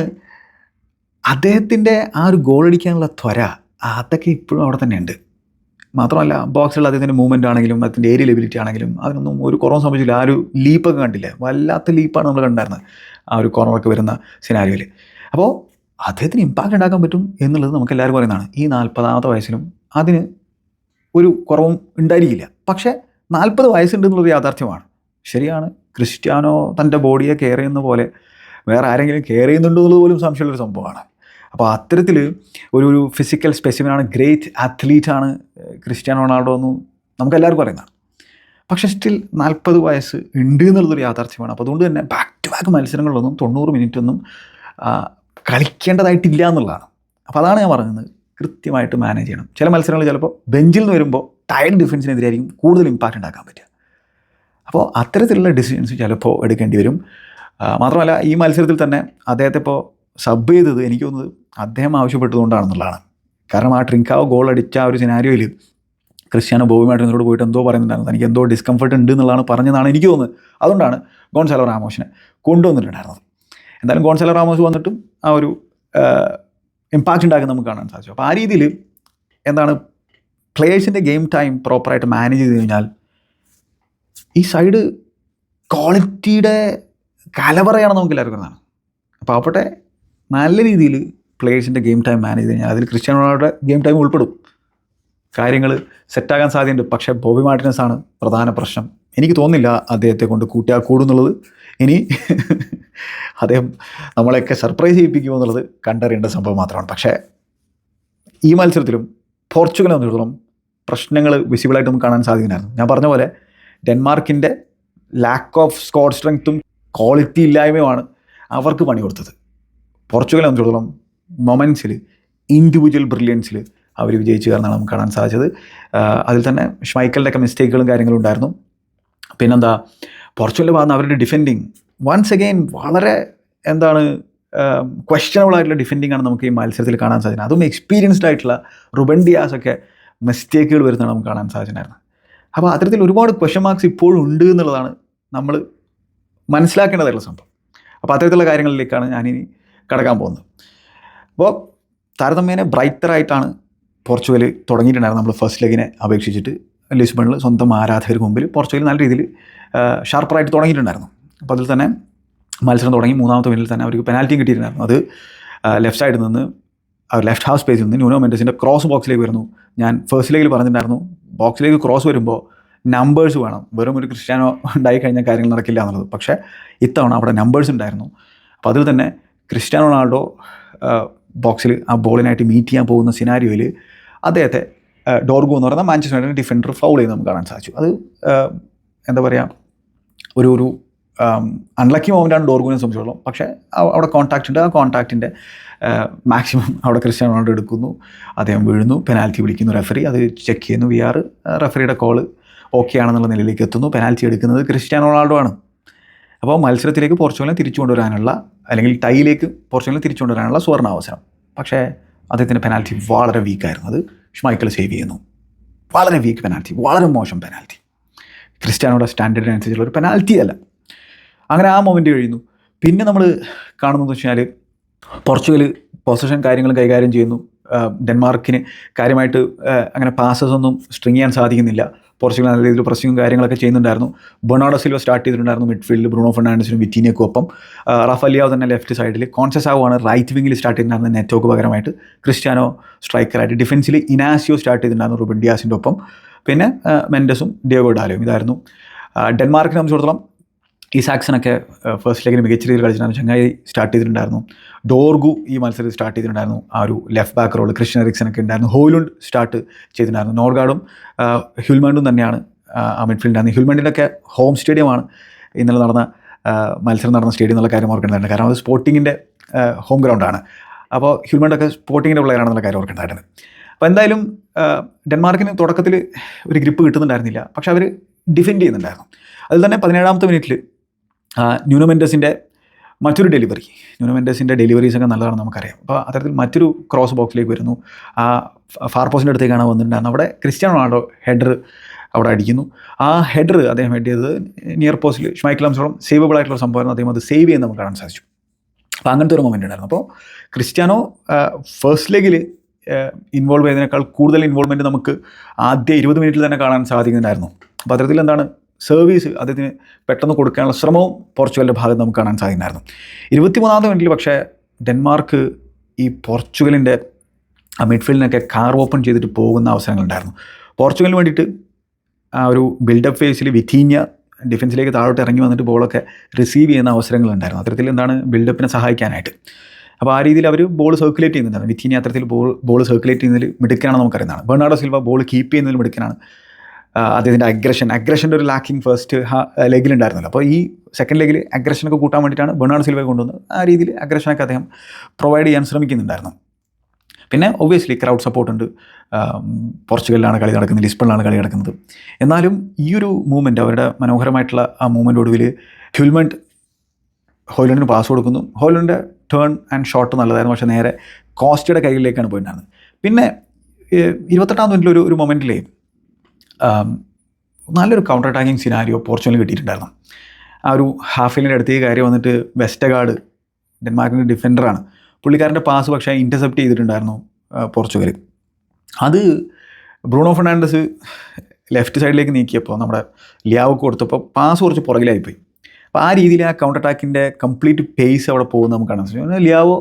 അദ്ദേഹത്തിൻ്റെ ആ ഒരു ഗോൾ അടിക്കാനുള്ള ത്വര അതൊക്കെ ഇപ്പോഴും അവിടെ തന്നെ ഉണ്ട്. മാത്രമല്ല ബോക്സിലുള്ള അദ്ദേഹത്തിൻ്റെ മൂവ്മെൻ്റ് ആണെങ്കിലും അതിൻ്റെ ഏരിയൽ എബിലിറ്റി ആണെങ്കിലും അതിനൊന്നും ഒരു കുറവും സംഭവിച്ചില്ല. ആ ഒരു ലീപ്പൊക്കെ കണ്ടില്ലേ, വല്ലാത്ത ലീപ്പാണ് നമ്മൾ കണ്ടായിരുന്നത് ആ ഒരു കോർണറൊക്കെ വരുന്ന സിനാരിയോയിൽ. അപ്പോൾ അദ്ദേഹത്തിന് ഇമ്പാക്റ്റ് ഉണ്ടാക്കാൻ പറ്റും എന്നുള്ളത് നമുക്ക് എല്ലാവർക്കും പറയുന്നതാണ്. ഈ 40ാമത്തെ വയസ്സിലും അതിന് ഒരു കുറവും ഉണ്ടായിരിക്കില്ല. പക്ഷേ 40 വയസ്സുണ്ട് എന്നുള്ളൊരു യാഥാർത്ഥ്യമാണ്. ശരിയാണ്, ക്രിസ്ത്യാനോ തൻ്റെ ബോഡിയെ കെയർ ചെയ്യുന്ന പോലെ വേറെ ആരെങ്കിലും കെയർ ചെയ്യുന്നുണ്ടോ എന്നുള്ളത് പോലും സംശയമുള്ളൊരു സംഭവമാണ്. അപ്പോൾ അത്തരത്തിൽ ഒരു ഫിസിക്കൽ സ്പെസിമെനാണ്, ഗ്രേറ്റ് അത്ലീറ്റാണ് ക്രിസ്ത്യാനോ റൊണാൾഡോ എന്ന് നമുക്കെല്ലാവർക്കും അറിയുന്നതാണ്. പക്ഷേ സ്റ്റിൽ 40 വയസ്സ് ഉണ്ട് എന്നുള്ളതൊരു യാഥാർത്ഥ്യമാണ്. അപ്പോൾ അതുകൊണ്ട് തന്നെ ബാക്ക് ടു ബാക്ക് മത്സരങ്ങളിലൊന്നും 90 മിനിറ്റ് ഒന്നും കളിക്കേണ്ടതായിട്ടില്ല എന്നുള്ളതാണ്. അപ്പോൾ അതാണ് ഞാൻ പറഞ്ഞത്, കൃത്യമായിട്ട് മാനേജ് ചെയ്യണം. ചില മത്സരങ്ങൾ ചിലപ്പോൾ ബെഞ്ചിൽ നിന്ന് വരുമ്പോൾ ടയർഡ് ഡിഫൻസിനെതിരായിരിക്കും കൂടുതൽ ഇമ്പാക്റ്റ് ഉണ്ടാക്കാൻ പറ്റുക. അപ്പോൾ അത്തരത്തിലുള്ള ഡിസിഷൻസ് ചിലപ്പോൾ എടുക്കേണ്ടി വരും. മാത്രമല്ല ഈ മത്സരത്തിൽ തന്നെ അദ്ദേഹത്തെ ഇപ്പോൾ സബ് ചെയ്തത് എനിക്ക് തോന്നുന്നത് അദ്ദേഹം ആവശ്യപ്പെട്ടതുകൊണ്ടാണെന്നുള്ളതാണ്. കാരണം ആ ട്രിങ്കാവോ ഗോൾ അടിച്ച ആ ഒരു സിനാരിയോയിൽ ക്രിസ്ത്യാനോ ബോബി മാർട്ടിനോട് പോയിട്ട് എന്തോ പറയുന്നുണ്ടായിരുന്നു, എനിക്ക് എന്തോ ഡിസ്കംഫർട്ട് ഉണ്ട് എന്നുള്ളതാണ് പറഞ്ഞതാണ് എനിക്ക് തോന്നുന്നത്. അതുകൊണ്ടാണ് ഗോൺസാലോ റാമോസിനെ കൊണ്ടുവന്നിട്ടുണ്ടായിരുന്നത്. എന്തായാലും ഗോൺസാലോ റാമോസ് വന്നിട്ടും ആ ഒരു ഇമ്പാക്റ്റ് ഉണ്ടാക്കുന്ന നമുക്ക് കാണാൻ സാധിച്ചു. അപ്പോൾ ആ രീതിയിൽ എന്താണ് പ്ലേയേഴ്സിൻ്റെ ഗെയിം ടൈം പ്രോപ്പറായിട്ട് മാനേജ് ചെയ്ത് കഴിഞ്ഞാൽ ഈ സൈഡ് ക്വാളിറ്റിയുടെ കലവറയാണെന്ന് നമുക്ക് എല്ലാവർക്കും അറിയാം. അപ്പോൾ അവിടെ നല്ല രീതിയിൽ പ്ലേയേഴ്സിൻ്റെ ഗെയിം ടൈം മാനേജ് ചെയ്ത് കഴിഞ്ഞാൽ അതിൽ ക്രിസ്ത്യാനോ റൊണാൾഡോയുടെ ഗെയിം ടൈം ഉൾപ്പെടും, കാര്യങ്ങൾ സെറ്റാകാൻ സാധ്യതയുണ്ട്. പക്ഷേ ബോബി മാർട്ടിനസ് ആണ് പ്രധാന പ്രശ്നം. എനിക്ക് തോന്നുന്നില്ല അദ്ദേഹത്തെ കൊണ്ട് കൂട്ടിയാൽ കൂടുന്നുള്ളത്. ഇനി അദ്ദേഹം നമ്മളെയൊക്കെ സർപ്രൈസ് ചെയ്യിപ്പിക്കുമോ എന്നുള്ളത് കണ്ടറിയേണ്ട സംഭവം മാത്രമാണ്. പക്ഷേ ഈ മത്സരത്തിലും പോർച്ചുഗലിനെ സംബന്ധിച്ചിടത്തോളം പ്രശ്നങ്ങൾ വിസിബിളായിട്ട് നമുക്ക് കാണാൻ സാധിക്കുന്നുണ്ടായിരുന്നു. ഞാൻ പറഞ്ഞ പോലെ ഡെൻമാർക്കിൻ്റെ ലാക്ക് ഓഫ് സ്ക്വാഡ് സ്ട്രെങ്ത്തും ക്വാളിറ്റി ഇല്ലായ്മയുമാണ് അവർക്ക് പണി കൊടുത്തത്. പോർച്ചുഗലിനെ സംബന്ധിച്ചിടത്തോളം മൊമെൻറ്റ്സിൽ, ഇൻഡിവിജ്വൽ ബ്രില്യൻസിൽ അവർ വിജയിച്ചു കാരണം നമുക്ക് കാണാൻ സാധിച്ചത്. അതിൽ തന്നെ ഷ്മൈക്കലിൻ്റെയൊക്കെ മിസ്റ്റേക്കുകളും കാര്യങ്ങളും ഉണ്ടായിരുന്നു. പിന്നെന്താ പോർച്ചുഗലിൻ്റെ ഭാഗത്ത് അവരുടെ ഡിഫെൻഡിങ് വൺസ് അഗെയിൻ വളരെ ക്വസ്റ്റ്യനബിൾ ആയിട്ടുള്ള ഡിഫെൻഡിങ് ആണ് നമുക്ക് ഈ മത്സരത്തിൽ കാണാൻ സാധിക്കുന്നത്. അതും എക്സ്പീരിയൻസ്ഡ് ആയിട്ടുള്ള റുബൻ ഡിയാസൊക്കെ മിസ്റ്റേക്കുകൾ വരുന്നതാണ് നമുക്ക് കാണാൻ സാധിച്ചിട്ടുണ്ടായിരുന്നത്. അപ്പോൾ അത്തരത്തിൽ ഒരുപാട് ക്വസ്റ്റ്യൻ മാർക്സ് ഇപ്പോഴും ഉണ്ട് എന്നുള്ളതാണ് നമ്മൾ മനസ്സിലാക്കേണ്ടതായിട്ടുള്ള സംഭവം. അപ്പോൾ അത്തരത്തിലുള്ള കാര്യങ്ങളിലേക്കാണ് ഞാനിനി കടക്കാൻ പോകുന്നത്. അപ്പോൾ താരതമ്യേന ബ്രൈറ്ററായിട്ടാണ് പോർച്ചുഗൽ തുടങ്ങിയിട്ടുണ്ടായിരുന്നു നമ്മൾ ഫസ്റ്റ് ലെഗിനെ അപേക്ഷിച്ചിട്ട്. ലിസ്ബണിൽ സ്വന്തം ആരാധകർക്ക് മുമ്പിൽ പോർച്ചുഗൽ നല്ല രീതിയിൽ ഷാർപ്പറായിട്ട് തുടങ്ങിയിട്ടുണ്ടായിരുന്നു. അപ്പോൾ അതിൽ തന്നെ മത്സരം തുടങ്ങി 3ാമത്തെ മിനിറ്റിൽ തന്നെ അവർക്ക് പെനാൽറ്റിയും കിട്ടിയിട്ടുണ്ടായിരുന്നു. അത് ലെഫ്റ്റ് സൈഡിൽ നിന്ന് ലെഫ്റ്റ് ഹാഫ് സ്പേസിൽ നിന്ന് ന്യൂനോ മെൻഡസിൻ്റെ ക്രോസ് ബോക്സിലേക്ക് വരുന്നു. ഞാൻ ഫസ്റ്റ് ലെഗിൽ പറഞ്ഞിട്ടുണ്ടായിരുന്നു ബോക്സിലേക്ക് ക്രോസ് വരുമ്പോൾ നമ്പേഴ്സ് വേണം, വെറും ഒരു ക്രിസ്ത്യാനോ ഉണ്ടായി കഴിഞ്ഞാൽ കാര്യങ്ങൾ നടക്കില്ല എന്നുള്ളത്. പക്ഷേ ഇത്തവണ അവിടെ നമ്പേഴ്സ് ഉണ്ടായിരുന്നു. അപ്പോൾ അതിൽ തന്നെ ക്രിസ്ത്യാനോ റൊണാൾഡോ ബോക്സിൽ ആ ബോളിനായിട്ട് മീറ്റ് ചെയ്യാൻ പോകുന്ന സിനാരിയോയിൽ അദ്ദേഹത്തെ ഡോർഗു എന്ന് പറയുന്ന മാഞ്ചസ്റ്റർ യുണൈറ്റഡ് ഡിഫൻഡർ ഫൗൾ ചെയ്ത് നമുക്ക് കാണാൻ സാധിച്ചു. അത് എന്താ പറയുക, ഒരു അൺലക്കി മൊമെൻ്റാണ് ഡോർഗുവിനെ സംബന്ധിച്ചോളം. പക്ഷേ അവിടെ കോൺടാക്റ്റ് ഉണ്ട്. ആ കോൺടാക്റ്റിൻ്റെ മാക്സിമം അവിടെ ക്രിസ്ത്യാനോ റൊണാൾഡോ എടുക്കുന്നു, അദ്ദേഹം വീഴുന്നു, പെനാൽറ്റി വിളിക്കുന്നു റെഫറി, അത് ചെക്ക് ചെയ്യുന്നു VR, റെഫറിയുടെ കോള് ഓക്കെ ആണെന്നുള്ള നിലയിലേക്ക് എത്തുന്നു. പെനാൽറ്റി എടുക്കുന്നത് ക്രിസ്ത്യാനോ റൊണാൾഡോ ആണ്. അപ്പോൾ മത്സരത്തിലേക്ക് പോർച്ചുഗലിനെ തിരിച്ചു കൊണ്ടുവരാനുള്ള, അല്ലെങ്കിൽ ടൈയിലേക്ക് പോർച്ചുഗലിനെ തിരിച്ചു കൊണ്ടുവരാനുള്ള സുവർണാവസരം. പക്ഷേ അദ്ദേഹത്തിൻ്റെ പെനാൽറ്റി വളരെ വീക്കായിരുന്നു. അത് ഷ്മൈക്കൽ സേവ് ചെയ്യുന്നു. വളരെ വീക്ക് പെനാൽറ്റി, വളരെ മോശം പെനാൽറ്റി, ക്രിസ്ത്യാനോയുടെ സ്റ്റാൻഡേർഡിനനുസരിച്ചുള്ള ഒരു പെനാൽറ്റി അല്ല. അങ്ങനെ ആ മൊമെൻറ്റ് കഴിയുന്നു. പിന്നെ നമ്മൾ കാണുന്നതെന്ന് വെച്ചാൽ പോർച്ചുഗൽ പൊസഷൻ കാര്യങ്ങൾ കൈകാര്യം ചെയ്യുന്നു. ഡെൻമാർക്കിന് കാര്യമായിട്ട് അങ്ങനെ പാസസ് ഒന്നും സ്ട്രിങ് ചെയ്യാൻ സാധിക്കുന്നില്ല. പോർച്ചുഗൽ നല്ല രീതിയിൽ പ്രസ്സിങ്ങും കാര്യങ്ങളൊക്കെ ചെയ്യുന്നുണ്ടായിരുന്നു. ബെർണാർഡോ സിൽവ സ്റ്റാർട്ട് ചെയ്തിട്ടുണ്ടായിരുന്നു മിഡ്ഫീൽഡിൽ, ബ്രൂണോ ഫെർണാണ്ടസിനും വിറ്റീനിയക്കും ഒപ്പം. റാഫേൽ ലിയാവ് തന്നെ ലെഫ്റ്റ് സൈഡിൽ, കോൺസെസാവോ ആണ് റൈറ്റ് വിങ്ങിൽ സ്റ്റാർട്ട് ചെയ്തിട്ടുണ്ടായിരുന്നത് നെറ്റോക്ക് പകരമായിട്ട്. ക്രിസ്ത്യാനോ സ്ട്രൈക്കറായിട്ട്, ഡിഫൻസിൽ ഇനാസിയോ സ്റ്റാർട്ട് ചെയ്തിട്ടുണ്ടായിരുന്നു റുബൻ ഡിയാസിൻ്റെ ഒപ്പം. പിന്നെ മെൻഡസും ഡിയോഗോ ഡാലോയും. ഇതായിരുന്നു ഡെൻമാർക്കിനെ സംബന്ധിച്ചിടത്തോളം. ഇസാക്സനൊക്കെ ഫസ്റ്റ് ലെഗിൽ മികച്ച രീതിയിൽ കളിച്ചിട്ടുണ്ടായിരുന്നു. ചങ്ങായി സ്റ്റാർട്ട് ചെയ്തിട്ടുണ്ടായിരുന്നു. ഡോർഗു ഈ മത്സരത്തിൽ സ്റ്റാർട്ട് ചെയ്തിട്ടുണ്ടായിരുന്നു. ആ ഒരു ലെഫ്റ്റ് ബാക്ക് റോൾ ക്രിസ്ത്യൻ എറിക്സനൊക്കെ ഉണ്ടായിരുന്നു. ഹോയ്ലുണ്ട് സ്റ്റാർട്ട് ചെയ്തിട്ടുണ്ടായിരുന്നു. നോർഗാർഡും ഹ്യൂൽമാൻഡും തന്നെയാണ് ആ മിഡ്ഫീൽഡായിരുന്നു. ഹ്യൂൽമാൻഡിൻ്റെയൊക്കെ ഹോം സ്റ്റേഡിയമാണ് ഇന്നലെ നടന്ന മത്സരം നടന്ന സ്റ്റേഡിയം എന്നുള്ള കാര്യം ഓർക്കേണ്ടതുണ്ട്. കാരണം അത് സ്പോർട്ടിങ്ങിൻ്റെ ഹോം ഗ്രൗണ്ടാണ്. അപ്പോൾ ഹ്യൂൽമാൻഡൊക്കെ സ്പോർട്ടിങ്ങിൻ്റെ പ്ലെയറാണെന്നുള്ള കാര്യം ഓർക്കേണ്ടതായിട്ടുണ്ട്. അപ്പോൾ എന്തായാലും ഡെൻമാർക്കിന് തുടക്കത്തിൽ ഒരു ഗ്രിപ്പ് കിട്ടുന്നുണ്ടായിരുന്നില്ല. പക്ഷേ അവർ ഡിഫെൻഡ് ചെയ്യുന്നുണ്ടായിരുന്നു. അതിൽ തന്നെ 17ാമത്തെ മിനിറ്റിൽ ന്യൂനോ മെൻഡസിൻ്റെ മറ്റൊരു ഡെലിവറി, ന്യൂനോ മെൻഡസിൻ്റെ ഡെലിവറീസൊക്കെ നല്ലതാണെന്ന് നമുക്കറിയാം. അപ്പോൾ അത്തരത്തിൽ മറ്റൊരു ക്രോസ് ബോക്സിലേക്ക് വരുന്നു. ആ ഫാർ പോസ്റ്റിൻ്റെ അടുത്തേക്കാണ് വന്നിട്ടുണ്ടായിരുന്നത്. അവിടെ ക്രിസ്ത്യാനോ റൊണാൾഡോ ഹെഡർ അവിടെ അടിക്കുന്നു. ആ ഹെഡർ അദ്ദേഹം ഹെഡ് ചെയ്തത് നിയർ പോസ്റ്റിൽ ഷ്മൈക്കൽ സംബന്ധിച്ചോളം സേവബിൾ ആയിട്ടുള്ള സംഭവമായിരുന്നു. അദ്ദേഹം അത് സേവ് ചെയ്യാൻ നമുക്ക് കാണാൻ സാധിച്ചു. അപ്പോൾ അങ്ങനത്തെ ഒരു മൊമെൻ്റ് ഉണ്ടായിരുന്നു. അപ്പോൾ ക്രിസ്ത്യാനോ ഫസ്റ്റ് ലെഗിൽ ഇൻവോൾവ് ചെയ്തതിനേക്കാൾ കൂടുതൽ ഇൻവോൾവ്മെൻറ്റ് നമുക്ക് ആദ്യ 20 മിനിറ്റിൽ തന്നെ കാണാൻ സാധിക്കുന്നുണ്ടായിരുന്നു. അപ്പോൾ അത്തരത്തിൽ എന്താണ് സർവീസ് അദ്ദേഹത്തിന് പെട്ടെന്ന് കൊടുക്കാനുള്ള ശ്രമവും പോർച്ചുഗലിൻ്റെ ഭാഗത്ത് നമുക്ക് കാണാൻ സാധിക്കുന്നായിരുന്നു. 23ാമത്തെ മിനിറ്റിൽ പക്ഷേ ഡെൻമാർക്ക് ഈ പോർച്ചുഗലിൻ്റെ ആ മിഡ്ഫീൽഡിനൊക്കെ കാർ ഓപ്പൺ ചെയ്തിട്ട് പോകുന്ന അവസരങ്ങളുണ്ടായിരുന്നു. പോർച്ചുഗലിന് വേണ്ടിയിട്ട് ആ ഒരു ബിൽഡപ്പ് ഫേസിൽ വിറ്റീഞ്ഞ ഡിഫൻസിലേക്ക് താഴോട്ട് ഇറങ്ങി വന്നിട്ട് ബോളൊക്കെ റിസീവ് ചെയ്യുന്ന അവസരങ്ങളുണ്ടായിരുന്നു. അത്തരത്തിൽ എന്താണ് ബിൽഡപ്പിനെ സഹായിക്കാനായിട്ട്. അപ്പോൾ ആ രീതിയിൽ അവർ ബോൾ സർക്കുലേറ്റ് ചെയ്യുന്നുണ്ടായിരുന്നു. വിറ്റീനി അത്തരത്തിൽ ബോൾ സർക്കുലേറ്റ് ചെയ്യുന്നതിൽ മിടുക്കനാണ് നമുക്കറിയുന്നതാണ്. ബെർണാർഡോ സിൽവ ബോൾ കീപ്പ് ചെയ്യുന്നതിൽ മിടുക്കനാണ്. അദ്ദേഹത്തിൻ്റെ അഗ്രഷൻ്റെ ഒരു ലാക്കിംഗ് ഫസ്റ്റ് ലെഗിലുണ്ടായിരുന്നല്ലോ. അപ്പോൾ ഈ സെക്കൻഡ് ലെഗിൽ അഗ്രഷനൊക്കെ കൂട്ടാൻ വേണ്ടിയിട്ടാണ് ബെർണാർഡോ സിൽവയെ കൊണ്ടുവന്നത്. ആ രീതിയിൽ അഗ്രഷനൊക്കെ അദ്ദേഹം പ്രൊവൈഡ് ചെയ്യാൻ ശ്രമിക്കുന്നുണ്ടായിരുന്നു. പിന്നെ ഒബ്വിയസ്ലി ക്രൗഡ് സപ്പോർട്ടുണ്ട്. പോർച്ചുഗലിലാണ് കളി നടക്കുന്നത്, ലിസ്ബണിലാണ് കളി നടക്കുന്നത്. എന്നാലും ഈ ഒരു മൂവ്മെൻറ്റ്, അവരുടെ മനോഹരമായിട്ടുള്ള ആ മൂവ്മെൻ്റ് ഒടുവിൽ ഹോയ്ലൻഡിന് പാസ് കൊടുക്കുന്നു. ഹോയ്ലൻഡിൻ്റെ ടേൺ ആൻഡ് ഷോട്ട് നല്ലതായിരുന്നു, പക്ഷേ നേരെ കോസ്റ്റയുടെ കയ്യിലേക്കാണ് പോയിട്ടുണ്ടായിരുന്നത്. പിന്നെ 28-ാം മിനിറ്റിൽ ഒരു മൊമെൻറ്റിലേ നല്ലൊരു കൗണ്ടർ അറ്റാക്കിങ് സിനാരിയോ പോർച്ചുഗലിന് കിട്ടിയിട്ടുണ്ടായിരുന്നു. ആ ഒരു ഹാഫിലിൻ്റെ അടുത്തേക്ക് കയറി വന്നിട്ട് വെസ്റ്റഗാർഡ്, ഡെൻമാർക്കിൻ്റെ ഡിഫൻഡറാണ്, പുള്ളിക്കാരൻ്റെ പാസ് പക്ഷേ ഇൻ്റർസെപ്റ്റ് ചെയ്തിട്ടുണ്ടായിരുന്നു പോർച്ചുഗൽ. അത് ബ്രൂണോ ഫെർണാണ്ടസ് ലെഫ്റ്റ് സൈഡിലേക്ക് നീക്കിയപ്പോൾ നമ്മുടെ ലിയാവോക്ക് കൊടുത്തപ്പോൾ പാസ് കുറച്ച് പുറകിലായിപ്പോയി. അപ്പോൾ ആ രീതിയിൽ ആ കൗണ്ടർ അറ്റാക്കിൻ്റെ കംപ്ലീറ്റ് പേസ് അവിടെ പോകുന്നത് നമുക്ക് കാണാൻ സാധിക്കും. ലിയാവോ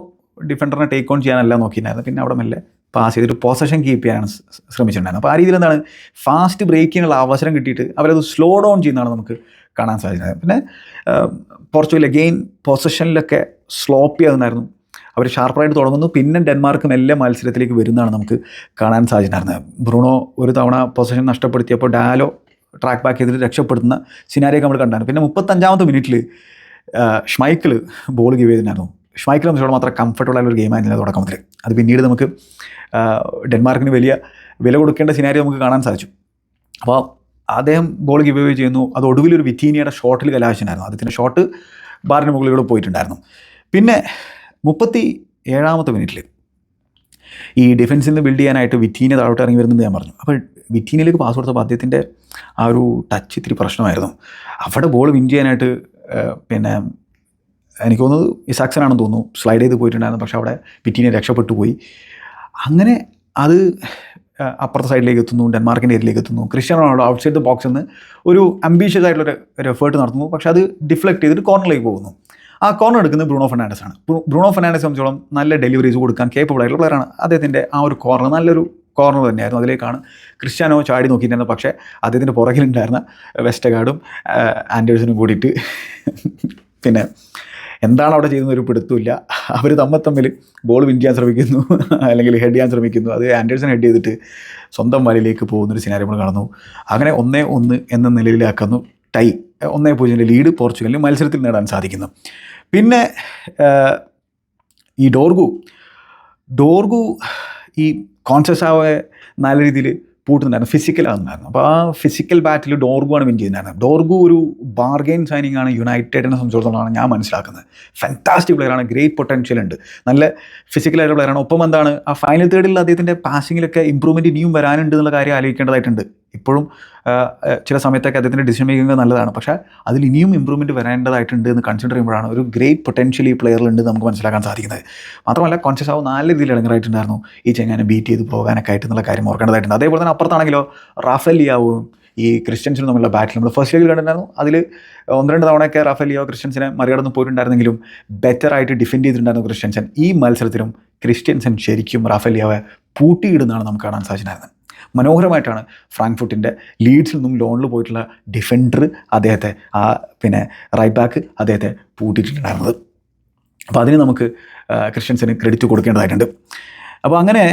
ഡിഫൻഡറിനെ ടേക്ക് ഓൺ ചെയ്യാനല്ല നോക്കിയിട്ടുണ്ടായിരുന്നു, പിന്നെ അവിടെ മെല്ലെ പാസ് ചെയ്തിട്ട് പൊസഷൻ കീപ്പ് ചെയ്യാനാണ് ശ്രമിച്ചിട്ടുണ്ടായിരുന്നു. അപ്പോൾ ആ രീതിയിൽ എന്താണ് ഫാസ്റ്റ് ബ്രേക്ക് ചെയ്യാനുള്ള അവസരം കിട്ടിയിട്ട് അവരത് സ്ലോ ഡൗൺ ചെയ്യുന്നതാണ് നമുക്ക് കാണാൻ സാധിക്കുന്നത്. പിന്നെ പോർച്ചുഗൽ അഗെയിൻ പൊസഷനിലൊക്കെ സ്ലോപ്പ് ചെയ്യാറുണ്ടായിരുന്നു. അവർ ഷാർപ്പായിട്ട് തുടങ്ങുന്നു, പിന്നെ ഡെൻമാർക്ക് മെല്ലെ മത്സരത്തിലേക്ക് വരുന്നതാണ് നമുക്ക് കാണാൻ സാധിച്ചിട്ടുണ്ടായിരുന്നത്. ബ്രൂണോ ഒരു തവണ പൊസിഷൻ നഷ്ടപ്പെടുത്തിയപ്പോൾ ഡാലോ ട്രാക്ക് ബാക്ക് ചെയ്തിട്ട് രക്ഷപ്പെടുത്തുന്ന സിനാരിയൊക്കെ നമ്മൾ കണ്ടായിരുന്നു. പിന്നെ 35-ാമത്തെ മിനിറ്റിൽ ഷ്മൈക്കിൾ ബോൾ ഗിവ് ചെയ്തിട്ടുണ്ടായിരുന്നു. ഷ്മൈക്കിൾ നമ്മളോട് മാത്രം കംഫർട്ടബിൾ ആയിട്ടുള്ള ഒരു ഗെയിമായിരുന്നില്ല തുടക്കത്തിൽ. അത് പിന്നീട് നമുക്ക് ഡെൻമാർക്കിന് വലിയ വില കൊടുക്കേണ്ട സിനാരി നമുക്ക് കാണാൻ സാധിച്ചു. അപ്പോൾ അദ്ദേഹം ബോൾ ഗിവ് അവേ ചെയ്യുന്നു. അത് ഒടുവിലൊരു വിറ്റീനിയുടെ ഷോട്ടിൽ കലാശിച്ചിട്ടുണ്ടായിരുന്നു. അദ്ദേഹത്തിൻ്റെ ഷോട്ട് ബാറിന് മുകളിലൂടെ പോയിട്ടുണ്ടായിരുന്നു. പിന്നെ 37-ാമത്തെ മിനിറ്റിൽ ഈ ഡിഫൻസിൽ നിന്ന് ബിൽഡ് ചെയ്യാനായിട്ട് വിറ്റീനെ താഴോട്ട് ഇറങ്ങി വരുന്നത് ഞാൻ പറഞ്ഞു. അപ്പോൾ വിറ്റീനിലേക്ക് പാസ് കൊടുത്തപ്പോൾ അദ്ദേഹത്തിൻ്റെ ആ ഒരു ടച്ച് ഇത്തിരി പ്രശ്നമായിരുന്നു. അവിടെ ബോൾ വിൻ ചെയ്യാനായിട്ട് പിന്നെ എനിക്ക് തോന്നുന്നത് ഇസാക്സൺ ആണെന്ന് തോന്നുന്നു സ്ലൈഡ് ചെയ്ത് പോയിട്ടുണ്ടായിരുന്നു. പക്ഷേ അവിടെ വിറ്റീനെ രക്ഷപ്പെട്ടു പോയി. അങ്ങനെ അത് അപ്പുറത്തെ സൈഡിലേക്ക് എത്തുന്നു, ഡെൻമാർക്കിൻ്റെ ഏരിയയിലേക്ക് എത്തുന്നു. Cristiano Ronaldo out side the ബോക്സിൽ നിന്ന് ഒരു അംബീഷ്യസ് ആയിട്ടുള്ളൊരു എഫേർട്ട് നടത്തുന്നു. പക്ഷേ അത് ഡിഫ്ലക്ട് ചെയ്തിട്ട് കോർണറിലേക്ക് പോകുന്നു. ആ കോർണർ എടുക്കുന്നത് ബ്രൂണോ ഫെർണാണ്ടസ് ആണ്. ബ്രൂണോ ഫെർണാണ്ടസ് സംബന്ധിച്ചോളം നല്ല ഡെലിവറീസ് കൊടുക്കാൻ കേപ്പബിൾ ആയിട്ടുള്ള പ്ലെയറാണ്. അദ്ദേഹത്തിൻ്റെ ആ ഒരു കോർണർ നല്ലൊരു കോർണർ തന്നെയായിരുന്നു. അതിലേക്കാണ് ക്രിസ്ത്യാനോ ചാടി നോക്കിയിട്ടുണ്ടായിരുന്നത്. പക്ഷേ അദ്ദേഹത്തിൻ്റെ പുറകിലുണ്ടായിരുന്ന വെസ്റ്റഗാർഡും ആൻഡേഴ്സനും കൂടിയിട്ട് പിന്നെ എന്താണ് അവിടെ ചെയ്യുന്ന ഒരു പിടുത്തമില്ല. അവർ തമ്മിൽ ബോൾ വിൻ ചെയ്യാൻ ശ്രമിക്കുന്നു, അല്ലെങ്കിൽ ഹെഡ് ചെയ്യാൻ ശ്രമിക്കുന്നു. അത് ആൻഡേഴ്സൺ ഹെഡ് ചെയ്തിട്ട് സ്വന്തം വലയിലേക്ക് പോകുന്നൊരു സിനാരി നമ്മൾ കാണുന്നു. അങ്ങനെ 1-1 എന്ന നിലയിലാക്കുന്നു. ടൈ 1-0 ലീഡ് പോർച്ചുഗലിന് മത്സരത്തിൽ നേടാൻ സാധിക്കുന്നു. പിന്നെ ഈ ഡോർഗു ഈ കോൺസെസാവെ നല്ല രീതിയിൽ പൂട്ടുന്നുണ്ടായിരുന്നു, ഫിസിക്കലാകുന്നുണ്ടായിരുന്നു. അപ്പോൾ ആ ഫിസിക്കൽ ബാറ്റിൽ ഡോർഗുവാണ് വിൻ ചെയ്യുന്നുണ്ടായിരുന്നത്. ഡോർഗു ഒരു ബാർഗെയിൻ സൈനിങ് ആണ് യുണൈറ്റഡിനെ സംബന്ധിച്ചിടത്തോളമാണ് ഞാൻ മനസ്സിലാക്കുന്നത്. ഫാന്റാസ്റ്റിക് പ്ലെയറാണ്, ഗ്രേറ്റ് പൊട്ടൻഷ്യൽ ഉണ്ട്, നല്ല ഫിസിക്കലായിട്ടുള്ള പ്ലെയറാണ്. ഒപ്പം എന്താണ് ആ ഫൈനൽ തേർഡിൽ അദ്ദേഹത്തിൻ്റെ പാസിങ്ങിലൊക്കെ ഇമ്പ്രൂവ്മെൻറ്റ് ഇനിയും വരാനുണ്ട് എന്നുള്ള കാര്യം ആലോചിക്കേണ്ടതായിട്ടുണ്ട്. ഇപ്പോഴും ചില സമയത്തൊക്കെ അദ്ദേഹത്തിൻ്റെ ഡിസിഷൻ മേക്കിംഗ് നല്ലതാണ്, പക്ഷേ അതിൽ ഇനിയും ഇമ്പ്രൂവ്മെൻറ്റ് വരേണ്ടതായിട്ടുണ്ട് എന്ന് കൺസിഡർ ചെയ്യുമ്പോഴാണ് ഒരു ഗ്രേറ്റ് പൊട്ടൻഷ്യൽ ഈ പ്ലെയറിലുണ്ട് നമുക്ക് മനസ്സിലാക്കാൻ സാധിക്കുന്നത്. മാത്രമല്ല കോൺഷ്യസ് നല്ല രീതിയിൽ ഇടങ്ങറായിട്ടുണ്ടായിരുന്നു ഈ ചെങ്ങാനെ ബീറ്റ് ചെയ്ത് പോകാനൊക്കെ ആയിട്ട് എന്നുള്ള കാര്യം ഓർക്കേണ്ടതായിട്ടുണ്ട്. അതേപോലെ തന്നെ അപ്പുറത്താണെങ്കിലോ റാഫേൽ ലിയാവും ഈ ക്രിസ്ത്യൻസിനും തമ്മിലുള്ള ബാറ്റിൽ നമ്മൾ ഫസ്റ്റ് ലീഗിൽ കണ്ടിട്ടുണ്ടായിരുന്നു. അതിൽ 1-2 തവണയൊക്കെ റാഫേൽ ലിയാവോ ക്രിസ്ത്യൻസിനെ മറികടന്ന് പോയിട്ടുണ്ടായിരുന്നെങ്കിലും ബെറ്ററായിട്ട് ഡിഫെൻഡ് ചെയ്തിട്ടുണ്ടായിരുന്നു ക്രിസ്ത്യൻസൻ. ഈ മത്സരത്തിലും ക്രിസ്ത്യൻസൻ ശരിക്കും റാഫേൽ ലിയാവെ പൂട്ടിയിടുന്നതാണ് നമുക്ക് കാണാൻ സാധിച്ചിട്ടുണ്ടായിരുന്നത്. മനോഹരമായിട്ടാണ് ഫ്രാങ്ക്ഫർട്ടിൻ്റെ ലീഡ്സിൽ നിന്നും ലോണിൽ പോയിട്ടുള്ള ഡിഫൻഡർ അദ്ദേഹത്തെ പിന്നെ റൈറ്റ് ബാക്ക് അദ്ദേഹത്തെ പൂട്ടിയിട്ടുണ്ടായിരുന്നത്. അപ്പോൾ അതിന് നമുക്ക് ക്രിസ്ത്യൻസിന് ക്രെഡിറ്റ് കൊടുക്കേണ്ടതായിട്ടുണ്ട്. അപ്പോൾ അങ്ങനെ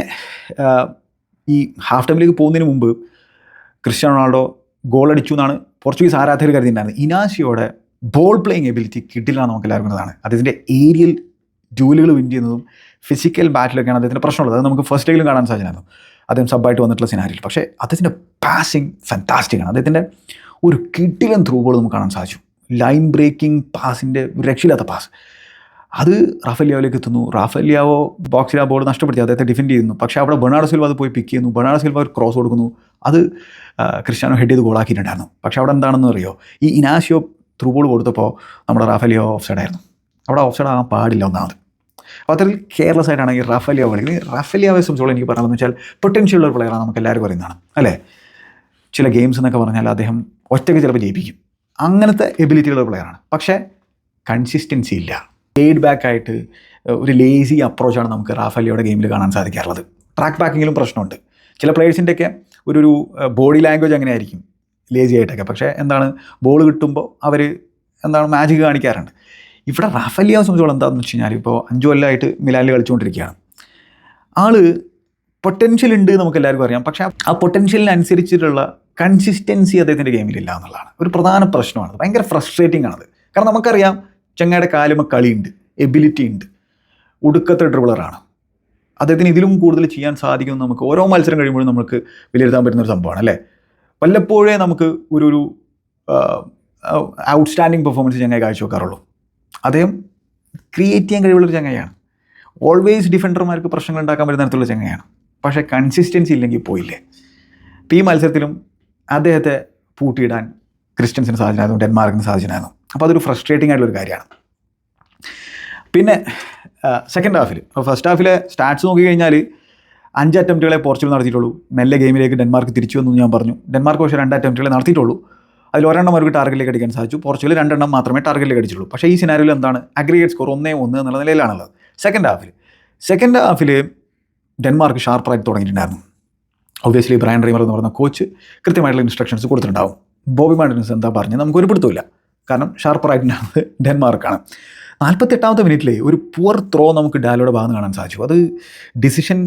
ഈ ഹാഫ് ടൈമിലേക്ക് പോകുന്നതിന് മുമ്പ് ക്രിസ്ത്യാനോ റൊണാൾഡോ ഗോൾ അടിച്ചു എന്നാണ് പോർച്ചുഗീസ് ആരാധകർ കരുതിയിട്ടുണ്ടായിരുന്നത്. ഇനാസിയോയുടെ ബോൾ പ്ലേയിങ് എബിലിറ്റി കിട്ടില്ലാണ് നമുക്ക് എല്ലാവർക്കും എന്നതാണ്. അദ്ദേഹത്തിൻ്റെ ഏരിയൽ ജോലികൾ വിൻ ചെയ്യുന്നതും ഫിസിക്കൽ ബാറ്റിലൊക്കെയാണ് അദ്ദേഹത്തിൻ്റെ പ്രശ്നമുള്ളത്. അത് നമുക്ക് ഫസ്റ്റ് ലീഗിലും കാണാൻ സാധിച്ചിരുന്നു അദ്ദേഹം സബ്ബായിട്ട് വന്നിട്ടുള്ള സിനാരിയിൽ. പക്ഷേ അദ്ദേഹത്തിൻ്റെ പാസിങ് ഫാന്റാസ്റ്റിക് ആണ്. അദ്ദേഹത്തിൻ്റെ ഒരു കിടിലൻ ത്രൂ ബോൾ നമുക്ക് കാണാൻ സാധിച്ചു. ലൈൻ ബ്രേക്കിംഗ് പാസിൻ്റെ രക്ഷയില്ലാത്ത പാസ് അത് റാഫേൽ ലിയാവോയിലേക്ക് എത്തുന്നു. റാഫേൽ ലിയാവോ ബോക്സിൽ ആ ബോൾ നഷ്ടപ്പെടുത്തി അദ്ദേഹത്തെ ഡിഫെൻഡ് ചെയ്യുന്നു. പക്ഷേ അവിടെ ബെർണാർഡോ സിൽവ അത് പോയി പിക്ക് ചെയ്യുന്നു. ബെർണാർഡോ സിൽവ ഒരു ക്രോസ് കൊടുക്കുന്നു. അത് ക്രിസ്ത്യാനോ ഹെഡ് ചെയ്ത് ഗോളാക്കിയിട്ടുണ്ടായിരുന്നു. പക്ഷേ അവിടെ എന്താണെന്ന് അറിയോ, ഈ ഇനാസിയോ ത്രൂ ബോൾ കൊടുത്തപ്പോൾ നമ്മുടെ റാഫേൽ ലിയാവോ ഓഫ് സൈഡ് ആയിരുന്നു. അവിടെ ഓഫ് സൈഡ് ആകാൻ പാടില്ല ഒന്നാമത്. അപ്പോൾ അത്രയിൽ കെയർലെസ് ആയിട്ടാണ് ഈ റാഫേൽ ലിയാവോ കളിക്കുന്നത്. റാഫേൽ ലിയാവോയെ സംബന്ധിച്ചോളം എനിക്ക് പറയാമെന്ന് വെച്ചാൽ പൊട്ടൻഷ്യൽ ഉള്ള ഒരു പ്ലെയറാണ്, നമുക്ക് എല്ലാവരും പറയുന്നതാണ് അല്ലേ. ചില ഗെയിംസ് എന്നൊക്കെ പറഞ്ഞാൽ അദ്ദേഹം ഒറ്റയ്ക്ക് ചിലപ്പോൾ ജയിപ്പിക്കും, അങ്ങനത്തെ എബിലിറ്റിയുള്ള പ്ലെയറാണ്. പക്ഷേ കൺസിസ്റ്റൻസി ഇല്ല. ലേഡ് ബാക്ക് ആയിട്ട് ഒരു ലേസി അപ്രോച്ചാണ് നമുക്ക് റാഫേൽ ലിയാവോയുടെ ഗെയിമിൽ കാണാൻ സാധിക്കാറുള്ളത്. ട്രാക്ക് ബാക്കിങ്ങിലും പ്രശ്നമുണ്ട്. ചില പ്ലെയേഴ്സിൻ്റെയൊക്കെ ഒരു ബോഡി ലാംഗ്വേജ് അങ്ങനെ ആയിരിക്കും, ലേസി ആയിട്ടൊക്കെ. പക്ഷേ എന്താണ് ബോൾ കിട്ടുമ്പോൾ അവർ എന്താണ് മാജിക് കാണിക്കാറുണ്ട്. ഇവിടെ റാഫേലിയായെ സംബന്ധിച്ചോളം എന്താണെന്ന് വെച്ച് കഴിഞ്ഞാൽ ഇപ്പോൾ 5 കൊല്ലമായിട്ട് മിലാനിൽ കളിച്ചുകൊണ്ടിരിക്കുകയാണ്. ആള് പൊട്ടൻഷ്യൽ ഉണ്ട് നമുക്ക് എല്ലാവർക്കും അറിയാം. പക്ഷേ ആ പൊട്ടൻഷ്യലിനനുസരിച്ചിട്ടുള്ള കൺസിസ്റ്റൻസി അദ്ദേഹത്തിൻ്റെ ഗെയിമിലില്ല എന്നുള്ളതാണ് ഒരു പ്രധാന പ്രശ്നമാണ്. ഭയങ്കര ഫ്രസ്ട്രേറ്റിംഗ് ആണത്. കാരണം നമുക്കറിയാം ചങ്ങയുടെ കാലുമ കളിയുണ്ട്, എബിലിറ്റി ഉണ്ട്, ഒടുക്കത്തെ ഡ്രിബിളറാണ്. അദ്ദേഹത്തിന് ഇതിലും കൂടുതൽ ചെയ്യാൻ സാധിക്കുമെന്ന് നമുക്ക് ഓരോ മത്സരം കഴിയുമ്പോഴും നമുക്ക് വിലയിരുത്താൻ പറ്റുന്നൊരു സംഭവമാണ് അല്ലേ. വല്ലപ്പോഴേ നമുക്ക് ഒരു ഔട്ട്സ്റ്റാൻഡിങ് പെർഫോമൻസ് ചങ്ങായി കാഴ്ചവെക്കാറുള്ളൂ. അദ്ദേഹം ക്രിയേറ്റ് ചെയ്യാൻ കഴിവുള്ളൊരു ചങ്ങായിയാണ്. ഓൾവേസ് ഡിഫൻഡർമാർക്ക് പ്രശ്നങ്ങൾ ഉണ്ടാക്കാൻ പറ്റുന്ന തരത്തിലുള്ള ചങ്ങായിയാണ്. പക്ഷേ കൺസിസ്റ്റൻസി ഇല്ലെങ്കിൽ പോയില്ലേ. ഇപ്പോൾ ഈ മത്സരത്തിലും അദ്ദേഹത്തെ പൂട്ടിയിടാൻ ക്രിസ്ത്യൻസിന് സാധിച്ചിരുന്നു, ഡെൻമാർക്കിന് സാധിച്ചിരുന്നു. അപ്പോൾ അതൊരു ഫ്രസ്ട്രേറ്റിംഗ് ആയിട്ടുള്ളൊരു കാര്യമാണ്. പിന്നെ സെക്കൻഡ് ഹാഫിൽ, ഫസ്റ്റ് ഹാഫിലെ സ്റ്റാറ്റ്സ് നോക്കിക്കഴിഞ്ഞാൽ 5 അറ്റംപ്റ്റുകളെ പോർച്ചുഗൽ നടത്തിയിട്ടുള്ളൂ. മെല്ലെ ഗെയിമിലേക്ക് ഡെൻമാർക്ക് തിരിച്ചു വന്നു ഞാൻ പറഞ്ഞു. ഡെൻമാർക്ക് പക്ഷേ 2 അറ്റംപ്റ്റുകളെ നടത്തിയിട്ടുള്ളൂ. അതിൽ 1 അവർക്ക് ടാർഗറ്റിലേക്ക് അടിക്കാൻ സാധിച്ചു. പോർച്ചുഗൽ 2 മാത്രമേ ടാർഗറ്റിലേക്ക് അടിച്ചുള്ളൂ. പക്ഷേ ഈ സിനാരിയോയിൽ എന്താണ്, അഗ്രിഗേറ്റ് സ്കോർ 1-1 എന്നുള്ള നിലയിലാണുള്ളത്. സെക്കൻഡ് ഹാഫിൽ ഡെൻമാർക്ക് ഷാർപ്പായിട്ട് തുടങ്ങിയിട്ടുണ്ടായിരുന്നു. ഒബ്വിയസ്ലി ബ്രയൻ റീമർ എന്ന് പറയുന്ന കോച്ച് കൃത്യമായിട്ടുള്ള ഇൻസ്ട്രക്ഷൻസ് കൊടുത്തിട്ടുണ്ടാവും. ബോബി മാർട്ടിൻസ് എന്താ പറഞ്ഞത് നമുക്കൊരു പിടുത്തമില്ല. കാരണം ഷാർപ്പറായിട്ടുണ്ടാകുന്നത് ഡെൻമാർക്കാണ്. 48ാമത്തെ മിനിറ്റിൽ ഒരു പുവർ ത്രോ നമുക്ക് ഡാലോയുടെ ഭാഗത്ത് കാണാൻ സാധിച്ചു. അത് ഡിസിഷൻ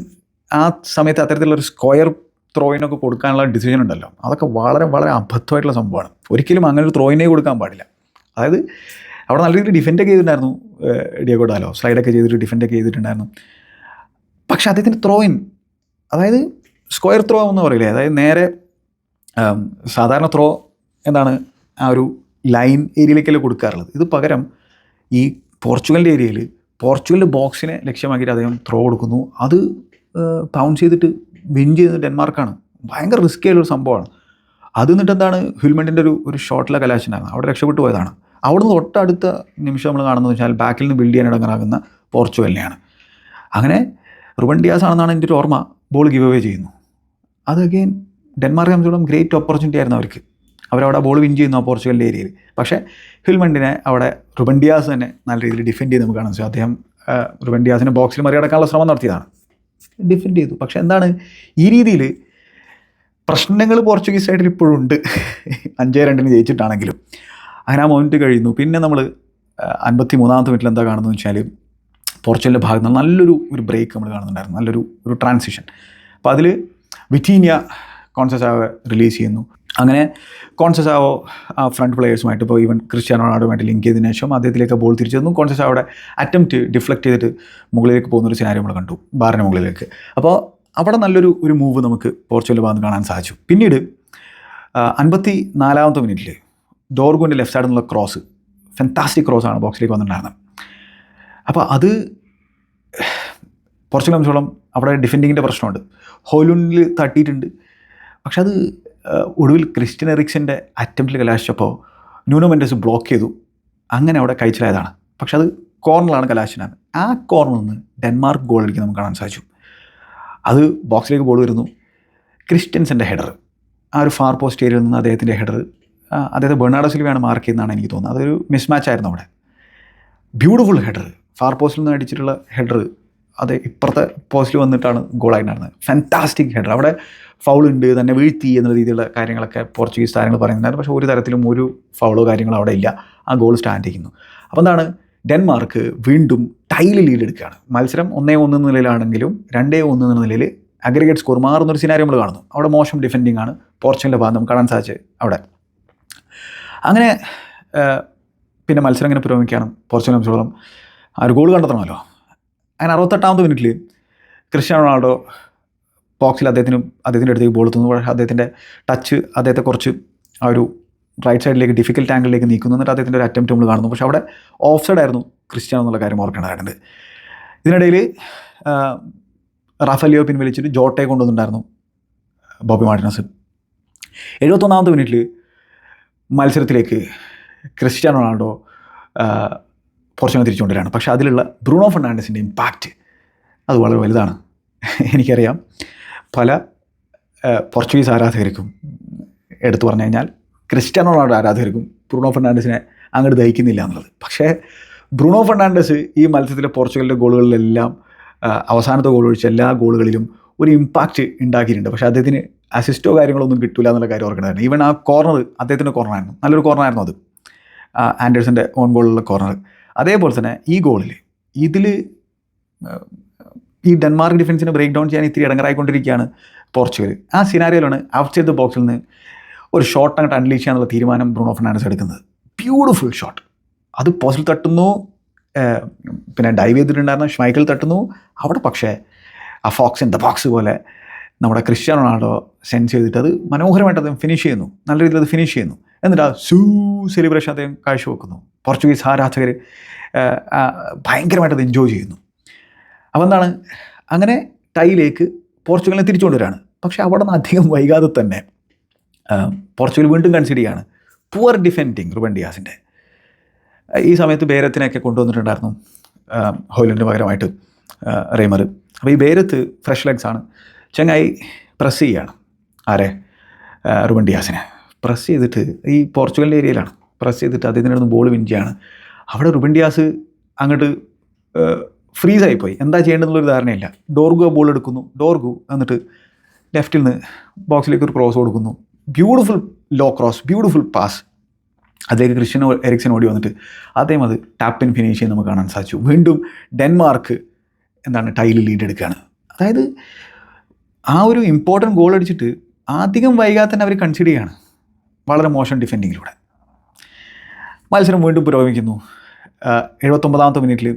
ആ സമയത്ത് അത്തരത്തിലുള്ളൊരു സ്ക്വയർ ത്രോയിനൊക്കെ കൊടുക്കാനുള്ള ഡിസിഷൻ ഉണ്ടല്ലോ, അതൊക്കെ വളരെ വളരെ അബദ്ധമായിട്ടുള്ള സംഭവമാണ്. ഒരിക്കലും അങ്ങനെ ഒരു ത്രോയിനെ കൊടുക്കാൻ പാടില്ല. അതായത് അവിടെ നല്ല രീതിയിൽ ഡിഫെൻഡൊക്കെ ചെയ്തിട്ടുണ്ടായിരുന്നു ഡിയോഗോ ഡാലോ, സ്ലൈഡൊക്കെ ചെയ്തിട്ട് ഡിഫെൻഡൊക്കെ ചെയ്തിട്ടുണ്ടായിരുന്നു. പക്ഷേ അദ്ദേഹത്തിൻ്റെ ത്രോയിൻ, അതായത് സ്ക്വയർ ത്രോ എന്ന് പറയില്ലേ, അതായത് നേരെ സാധാരണ ത്രോ എന്താണ് ആ ഒരു ലൈൻ ഏരിയയിലേക്കല്ലേ കൊടുക്കാറുള്ളത്. ഇത് പകരം ഈ പോർച്ചുഗലിൻ്റെ ഏരിയയിൽ പോർച്ചുഗലിൻ്റെ ബോക്സിനെ ലക്ഷ്യമാക്കിയിട്ട് അദ്ദേഹം ത്രോ കൊടുക്കുന്നു. അത് പൗണ്ട് ചെയ്തിട്ട് വിൻ ചെയ്യുന്നത് ഡെൻമാർക്കാണ്. ഭയങ്കര റിസ്കി ആയിട്ടുള്ളൊരു സംഭവമാണ്. അത് എന്നിട്ട് എന്താണ്, ഹ്യൂൽമെൻറ്റിൻ്റെ ഒരു ഷോട്ടിലെ കലാശനാണ്, അവിടെ രക്ഷപ്പെട്ടു പോയതാണ്. അവിടെ നിന്ന് തൊട്ടടുത്ത നിമിഷം നമ്മൾ കാണുന്നത് വെച്ചാൽ ബാക്കിൽ നിന്ന് ബിൽഡ് ചെയ്യാൻ ഇടങ്ങാറാകുന്ന പോർച്ചുഗലിനെയാണ്. അങ്ങനെ റുബൻ ഡിയാസ് ആണെന്നാണ് എൻ്റെ ഒരു ഓർമ്മ, ബോൾ ഗിവ് അവേ ചെയ്യുന്നു. അത് അഗെയിൻ ഡെൻമാർക്ക് സംബന്ധിച്ചോളം ഗ്രേറ്റ് ഓപ്പർച്യൂണിറ്റി ആയിരുന്നു അവർക്ക്. അവരവിടെ ബോൾ വിൻ ചെയ്യുന്നു ആ പോർച്ചുഗലിൻ്റെ ഏരിയയിൽ. പക്ഷേ ഹ്യൂൽമെൻറ്റിനെ അവിടെ റുബൻ ഡിയാസ് തന്നെ നല്ല രീതിയിൽ ഡിഫെൻഡ് ചെയ്ത് നമുക്ക് കാണാൻ സാധിച്ചു. അദ്ദേഹം റുബൻ ഡിയാസിനെ ബോക്സിൽ മറികടക്കാനുള്ള ശ്രമം നടത്തിയതാണ്, ഡിഫെൻഡ് ചെയ്തു. പക്ഷേ എന്താണ്, ഈ രീതിയിൽ പ്രശ്നങ്ങൾ പോർച്ചുഗീസ് സൈഡിൽ ഇപ്പോഴും ഉണ്ട്. 5-2 ജയിച്ചിട്ടാണെങ്കിലും. അങ്ങനെ ആ മൊമെൻറ്റ് കഴിയുന്നു. പിന്നെ നമ്മൾ 53ാമത്തെ മിനിറ്റിൽ എന്താ കാണുന്നത് വെച്ചാൽ പോർച്ചുഗലിൻ്റെ ഭാഗത്ത് നിന്ന് നല്ലൊരു ബ്രേക്ക് നമ്മൾ കാണുന്നുണ്ടായിരുന്നു, നല്ലൊരു ട്രാൻസിഷൻ. അപ്പോൾ അതിൽ വിറ്റീനിയ കോൺസെസാവോ റിലീസ് ചെയ്യുന്നു. അങ്ങനെ കോൺസെസാവോ ആ ഫ്രണ്ട് പ്ലെയേഴ്സുമായിട്ട് ഇപ്പോൾ ഈവൻ ക്രിസ്ത്യാനോ റൊണാൾഡോയുമായിട്ട് ലിങ്ക് ചെയ്തതിനു ശേഷം അദ്ദേഹത്തിലേക്ക് ബോൾ തിരിച്ചു തന്നു. കോൺസെസാവോയുടെ അറ്റംപ്റ്റ് ഡിഫ്ലക്റ്റ് ചെയ്തിട്ട് മുകളിലേക്ക് പോകുന്നൊരു സിനാരിയോ നമ്മൾ കണ്ടു, ബാറിന് മുകളിലേക്ക്. അപ്പോൾ അവിടെ നല്ലൊരു മൂവ് നമുക്ക് പോർച്ചുഗലിൻ്റെ ഭാഗത്ത് കാണാൻ സാധിച്ചു. പിന്നീട് 54ാമത്തെ മിനിറ്റിൽ ഡോർഗുവിൻ്റെ ലെഫ്റ്റ് സൈഡിൽ നിന്നുള്ള ക്രോസ്, ഫെൻറ്റാസ്റ്റിക് ക്രോസാണ് ബോക്സിലേക്ക് വന്നിട്ടുണ്ടായിരുന്നത്. അപ്പോൾ അത് പോർച്ചുഗൽ സംബന്ധിച്ചോളം അവിടെ ഡിഫെൻഡിങ്ങിൻ്റെ പ്രശ്നമുണ്ട്. ഹോലുണ്ടിൽ തട്ടിയിട്ടുണ്ട്. പക്ഷെ അത് ഒടുവിൽ ക്രിസ്ത്യൻ എറിക്സൻ്റെ അറ്റംപ്റ്റിൽ കലാശിച്ചപ്പോൾ ന്യൂനോ മെൻഡസ് ബ്ലോക്ക് ചെയ്തു. അങ്ങനെ അവിടെ കഴിച്ചിലായതാണ്. പക്ഷെ അത് കോർണറിലാണ് കലാശിനാണ്. ആ കോർണറിൽ നിന്ന് ഡെൻമാർക്ക് ഗോൾ അടിക്കാൻ നമുക്ക് കാണാൻ സാധിച്ചു. അത് ബോക്സിലേക്ക് ബോൾ വരുന്നു. ക്രിസ്ത്യൻസിൻ്റെ ഹെഡർ, ആ ഒരു ഫാർ പോസ്റ്റ് ഏരിയയിൽ നിന്ന് അദ്ദേഹത്തിൻ്റെ ഹെഡർ, അദ്ദേഹത്തെ ബെർണാർഡോ സിൽവയാണ് മാർക്ക് ചെയ്യുന്നതാണ് എനിക്ക് തോന്നുന്നത്. അതൊരു മിസ്മാച്ച് ആയിരുന്നു അവിടെ. ബ്യൂട്ടിഫുൾ ഹെഡർ, ഫാർ പോസ്റ്റിൽ നിന്ന് അടിച്ചിട്ടുള്ള ഹെഡർ, അത് ഇപ്പുറത്തെ പോസ്റ്റിൽ വന്നിട്ടാണ് ഗോളായിട്ടുണ്ടായിരുന്നത്. Fantastic header. അവിടെ ഫൗളുണ്ട്, തന്നെ വീഴ്ത്തി എന്നുള്ള രീതിയിലുള്ള കാര്യങ്ങളൊക്കെ പോർച്ചുഗീസ് താരങ്ങൾ പറയുന്നുണ്ടായിരുന്നു. പക്ഷേ ഒരു തരത്തിലും ഒരു ഫൗളോ കാര്യങ്ങളോ അവിടെ ഇല്ല. ആ ഗോൾ സ്റ്റാൻഡ് ചെയ്യുന്നു. അപ്പോൾ എന്താണ്, ഡെൻമാർക്ക് വീണ്ടും ടൈല് ലീഡ് എടുക്കുകയാണ്. മത്സരം 1-1 എന്ന നിലയിലാണെങ്കിലും 2-1 എന്ന നിലയിൽ അഗ്രിഗേറ്റ് സ്കോർ മാറുന്നൊരു സിനാരിയോ നമ്മൾ കാണുന്നു. അവിടെ മോശം ഡിഫെൻഡിങ് ആണ് പോർച്ചുഗലിൻ്റെ ഭാഗം നമുക്ക് കാണാൻ സാധിച്ചത് അവിടെ. അങ്ങനെ പിന്നെ മത്സരം ഇങ്ങനെ പുരോഗമിക്കുകയാണ്. പോർച്ചുഗൽ സംബന്ധിച്ചോളം ആ ഒരു ഗോൾ കണ്ടെത്തണമല്ലോ. അങ്ങനെ 68ാമത്തെ മിനിറ്റിൽ ക്രിസ്ത്യാനോ റൊണാൾഡോ ബോക്സിൽ അദ്ദേഹത്തിൻ്റെ അടുത്തേക്ക് ബോൾ എത്തുന്നു. പക്ഷേ അദ്ദേഹത്തിൻ്റെ ടച്ച് അദ്ദേഹത്തെ കുറച്ച് ആ ഒരു റൈറ്റ് സൈഡിലേക്ക് ഡിഫിക്കൽട്ട് ആംഗിളിലേക്ക് നീക്കുന്നു. എന്നിട്ട് അദ്ദേഹത്തിൻ്റെ ഒരു അറ്റംപ്റ്റ് നമ്മൾ കാണുന്നു. പക്ഷേ അവിടെ ഓഫ് സൈഡ് ആയിരുന്നു ക്രിസ്ത്യാനോ എന്നുള്ള കാര്യം ഓർക്കേണ്ടതായിട്ടുണ്ട്. ഇതിനിടയിൽ റാഫേലിയോ പിൻവലിച്ചിട്ട് ജോട്ടയെ കൊണ്ടുവന്നിട്ടുണ്ടായിരുന്നു ബോബി മാർട്ടിനസ്. 71ാമത്തെ മിനിറ്റിൽ മത്സരത്തിലേക്ക് ക്രിസ്ത്യാനോ റൊണാൾഡോ പോർച്ചുഗൽ തിരിച്ചുകൊണ്ടിരിക്കുകയാണ്. പക്ഷേ അതിലുള്ള ബ്രൂണോ ഫെർണാണ്ടസിൻ്റെ ഇമ്പാക്റ്റ് അത് വളരെ വലുതാണ്. എനിക്കറിയാം പല പോർച്ചുഗീസ് ആരാധകർക്കും, എടുത്തു പറഞ്ഞു കഴിഞ്ഞാൽ ക്രിസ്ത്യാനോ റൊണാൾഡോ ആരാധകർക്കും ബ്രൂണോ ഫെർണാണ്ടസിനെ അങ്ങോട്ട് ദഹിക്കുന്നില്ല എന്നുള്ളത്. പക്ഷേ ബ്രൂണോ ഫെർണാണ്ടസ് ഈ മത്സരത്തിലെ പോർച്ചുഗലിൻ്റെ ഗോളുകളിലെല്ലാം അവസാനത്തെ ഗോൾ ഒഴിച്ച എല്ലാ ഗോളുകളിലും ഒരു ഇമ്പാക്റ്റ് ഉണ്ടാക്കിയിട്ടുണ്ട്. പക്ഷേ അദ്ദേഹത്തിന് അസിസ്റ്റോ കാര്യങ്ങളൊന്നും കിട്ടില്ല എന്നുള്ള കാര്യം ഓർക്കണമായിരുന്നു. ഈവൻ ആ കോർണർ അദ്ദേഹത്തിൻ്റെ കോർണറായിരുന്നു, നല്ലൊരു കോർണറായിരുന്നു അത്, ആൻഡേഴ്സൻ്റെ ഓൺ ഗോളിലുള്ള കോർണർ. അതേപോലെ തന്നെ ഈ ഗോളിൽ ഇതിൽ ഈ ഡെൻമാർക്ക് ഡിഫൻസിനെ ബ്രേക്ക് ഡൗൺ ചെയ്യാൻ ഇത്തിരി ഇടങ്ങറായിക്കൊണ്ടിരിക്കുകയാണ് പോർച്ചുഗൽ. ആ സിനാരിയോയിലാണ് ഔട്ട്സൈഡ് ദ ബോക്സിൽ നിന്ന് ഒരു ഷോട്ട് അങ്ങോട്ട് അൺലീഷ് ചെയ്യാനുള്ള തീരുമാനം ബ്രൂണോ ഫെർണാണ്ടസ് എടുക്കുന്നത്. Beautiful shot. അത് പോസ്റ്റിൽ തട്ടുന്നു, പിന്നെ ഡൈവ് ചെയ്തിട്ടുണ്ടായിരുന്ന ഷ്മൈക്കൽ തട്ടുന്നു. അവിടെ പക്ഷേ ആ ഫോക്സ് ഇൻ ദ ബോക്സ് പോലെ നമ്മുടെ ക്രിസ്ത്യാനോ റൊണാൾഡോ സെൻസ് ചെയ്തിട്ട് അത് മനോഹരമായിട്ട് അദ്ദേഹം ഫിനിഷ് ചെയ്യുന്നു. നല്ല രീതിയിൽ അത് ഫിനിഷ് ചെയ്യുന്നു. എന്നിട്ട് ആ സെലിബ്രേഷൻ അദ്ദേഹം കാഴ്ചവെക്കുന്നു. പോർച്ചുഗീസ് ആരാധകർ ഭയങ്കരമായിട്ട് അത് എൻജോയ് ചെയ്യുന്നു. അപ്പോൾ എന്താണ്, അങ്ങനെ ടൈയിലേക്ക് പോർച്ചുഗലിനെ തിരിച്ചുകൊണ്ടുവരാണ്. പക്ഷേ അവിടെ നിന്ന് അധികം വൈകാതെ തന്നെ പോർച്ചുഗൽ വീണ്ടും കൺസിഡർ ചെയ്യാണ്. പുവർ ഡിഫെൻഡിങ് റുബൻ ഡിയാസിൻ്റെ. ഈ സമയത്ത് ബേരത്തിനെയൊക്കെ കൊണ്ടുവന്നിട്ടുണ്ടായിരുന്നു ഹോയിലൻഡിന് പകരമായിട്ട് റെയ്മർ. അപ്പോൾ ഈ ബേരത്ത് ഫ്രഷ് ലെഗ്സാണ്. ചങ്ങായി പ്രസ് ചെയ്യുകയാണ് ആരെ, റുബൻ ഡിയാസിനെ പ്രസ് ചെയ്തിട്ട് ഈ പോർച്ചുഗലിൻ്റെ ഏരിയയിലാണ് പ്രസ് ചെയ്തിട്ട് അദ്ദേഹത്തിനടുത്ത് ബോൾ വിൻ ചെയ്യാണ്. അവിടെ റുബൻ ഡിയാസ് അങ്ങോട്ട് ഫ്രീസായിപ്പോയി, എന്താ ചെയ്യേണ്ടതെന്നുള്ളൊരു ധാരണയില്ല. ഡോർഗു ആ ബോൾ എടുക്കുന്നു. ഡോർഗു എന്നിട്ട് ലെഫ്റ്റിൽ നിന്ന് ബോക്സിലേക്ക് ഒരു ക്രോസ് കൊടുക്കുന്നു. Beautiful low cross, beautiful pass. അതിലേക്ക് ക്രിസ്ത്യനോ എറിക്സൺ ഓടി വന്നിട്ട് അദ്ദേഹം അത് ടാപ്പിൻ ഫിനിഷ് ചെയ്യാൻ നമുക്ക് കാണാൻ സാധിച്ചു. വീണ്ടും ഡെൻമാർക്ക് ടൈലിൽ ലീഡ് എടുക്കുകയാണ്. അതായത് ആ ഒരു ഇമ്പോർട്ടൻറ്റ് ഗോൾ അടിച്ചിട്ട് അധികം വൈകാതെ തന്നെ അവർ കൺസിഡർ ചെയ്യുകയാണ് വളരെ മോശം ഡിഫെൻഡിങ്ങിലൂടെ. മത്സരം വീണ്ടും പുരോഗമിക്കുന്നു. 79ാമത്തെ മിനിറ്റിൽ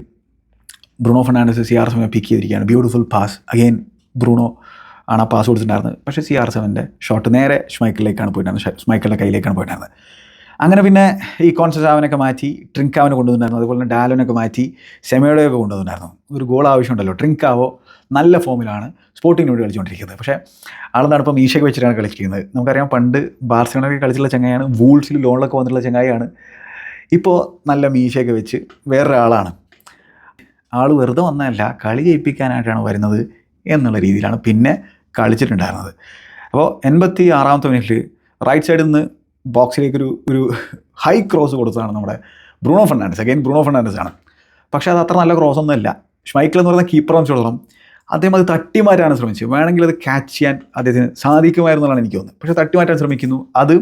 ബ്രൂണോ ഫെർണാണ്ടസ് CR7 പിക്ക് ചെയ്തിരിക്കുകയാണ്. Beautiful pass. അഗെയിൻ ബ്രൂണോ ആണ് ആ പാസ് കൊടുത്തിട്ടുണ്ടായിരുന്നത്. പക്ഷേ CR7 ഷോട്ട് നേരെ ഷ്മൈക്കലിലേക്കാണ് പോയിട്ടുണ്ടായിരുന്നത്, ഷ്മൈക്കലിൻ്റെ കയ്യിലേക്കാണ് പോയിട്ടുണ്ടായിരുന്നത്. അങ്ങനെ പിന്നെ ഈ കോൺസെസാവിനൊക്കെ മാറ്റി ട്രിങ്കാവിനെ കൊണ്ടുവന്നിട്ടുണ്ടായിരുന്നു. അതുപോലെ തന്നെ ഡാലോനൊക്കെ മാറ്റി സെമയോടെയൊക്കെ കൊണ്ടുവന്നിട്ടുണ്ടായിരുന്നു. ഒരു ഗോൾ ആവശ്യമുണ്ടല്ലോ. ട്രിങ്കാവോ നല്ല ഫോമിലാണ് സ്പോർട്ടിങ്ങിനോട് കളിച്ചുകൊണ്ടിരിക്കുന്നത്. പക്ഷേ ആളെന്താണ് ഇപ്പോൾ മീശയൊക്കെ വെച്ചിട്ടാണ് കളിച്ചിരിക്കുന്നത്. നമുക്കറിയാം പണ്ട് ബാർസലോണയൊക്കെ കളിച്ചിട്ടുള്ള ചങ്ങായാണ്, വൂൾസിൽ ലോണിലൊക്കെ വന്നിട്ടുള്ള ചങ്ങായാണ്. ഇപ്പോൾ നല്ല മീശയൊക്കെ വെച്ച് വേറൊരാളാണ്. ആൾ വെറുതെ വന്നതല്ല, കളി ജയിപ്പിക്കാനായിട്ടാണ് വരുന്നത് എന്നുള്ള രീതിയിലാണ് പിന്നെ കളിച്ചിട്ടുണ്ടായിരുന്നത്. അപ്പോൾ 86ാമത്തെ മിനിറ്റിൽ റൈറ്റ് സൈഡിൽ നിന്ന് ബോക്സിലേക്കൊരു ഹൈ ക്രോസ് കൊടുത്തതാണ് നമ്മുടെ Bruno Fernandes. Again Bruno Fernandes ആണ്. പക്ഷേ അത് അത്ര നല്ല ക്രോസ് ഒന്നുമല്ല. ഷ്മൈക്കൽ എന്ന് പറയുന്ന കീപ്പറെ വെച്ചോളം അദ്ദേഹം അത് തട്ടിമാറ്റാൻ ശ്രമിച്ചു. വേണമെങ്കിൽ അത് ക്യാച്ച് ചെയ്യാൻ അദ്ദേഹത്തിന് സാധിക്കുമായിരുന്നതാണ് എനിക്ക് തോന്നുന്നത്. പക്ഷേ തട്ടിമാറ്റാൻ ശ്രമിക്കുന്നു. അത്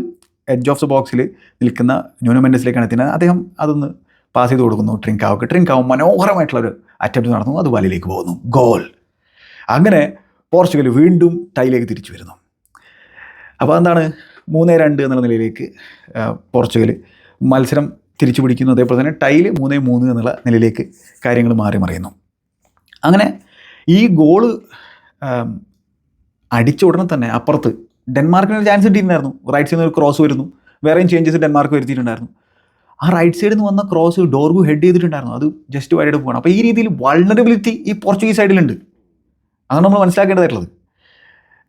എഡ്ജ് ഓഫ് ദ ബോക്സിൽ നിൽക്കുന്ന ന്യൂനോ മെൻഡസിലേക്കാണ് എത്തുന്നത്. അദ്ദേഹം അതൊന്ന് പാസ് ചെയ്ത് കൊടുക്കുന്നു ട്രിങ്കാവോക്ക്. ട്രിങ്കാവ് മനോഹരമായിട്ടുള്ളൊരു അറ്റംപ്റ്റ് നടത്തുന്നു. അത് വലയിലേക്ക് പോകുന്നു. ഗോൾ. അങ്ങനെ പോർച്ചുഗൽ വീണ്ടും ടൈയിലേക്ക് തിരിച്ചു വരുന്നു. അപ്പോൾ എന്താണ് 3-2 എന്നുള്ള നിലയിലേക്ക് പോർച്ചുഗൽ മത്സരം തിരിച്ചു പിടിക്കുന്നു. അതേപോലെ തന്നെ ടൈൽ 3-3 എന്നുള്ള നിലയിലേക്ക് കാര്യങ്ങൾ മാറി മറിയുന്നു. അങ്ങനെ ഈ ഗോള് അടിച്ച ഉടനെ തന്നെ അപ്പുറത്ത് ഡെൻമാർക്കിന് ചാൻസ് കിട്ടിയിട്ടുണ്ടായിരുന്നു. റൈറ്റ് സൈഡിൽ നിന്ന് ഒരു ക്രോസ് വരുന്നു. വേറെയും ചേഞ്ചസ് ഡെൻമാർക്ക് വരുത്തിയിട്ടുണ്ടായിരുന്നു. ആ റൈറ്റ് സൈഡിൽ നിന്ന് വന്ന ക്രോസ് ഡോർഗു ഹെഡ് ചെയ്തിട്ടുണ്ടായിരുന്നു. അത് ജസ്റ്റ് വൈഡ് പോകണം. അപ്പോൾ ഈ രീതിയിൽ വൾണറബിലിറ്റി ഈ പോർച്ചുഗീസ് സൈഡിലുണ്ട്. അതാണ് നമ്മൾ മനസ്സിലാക്കേണ്ടതായിട്ടുള്ളത്.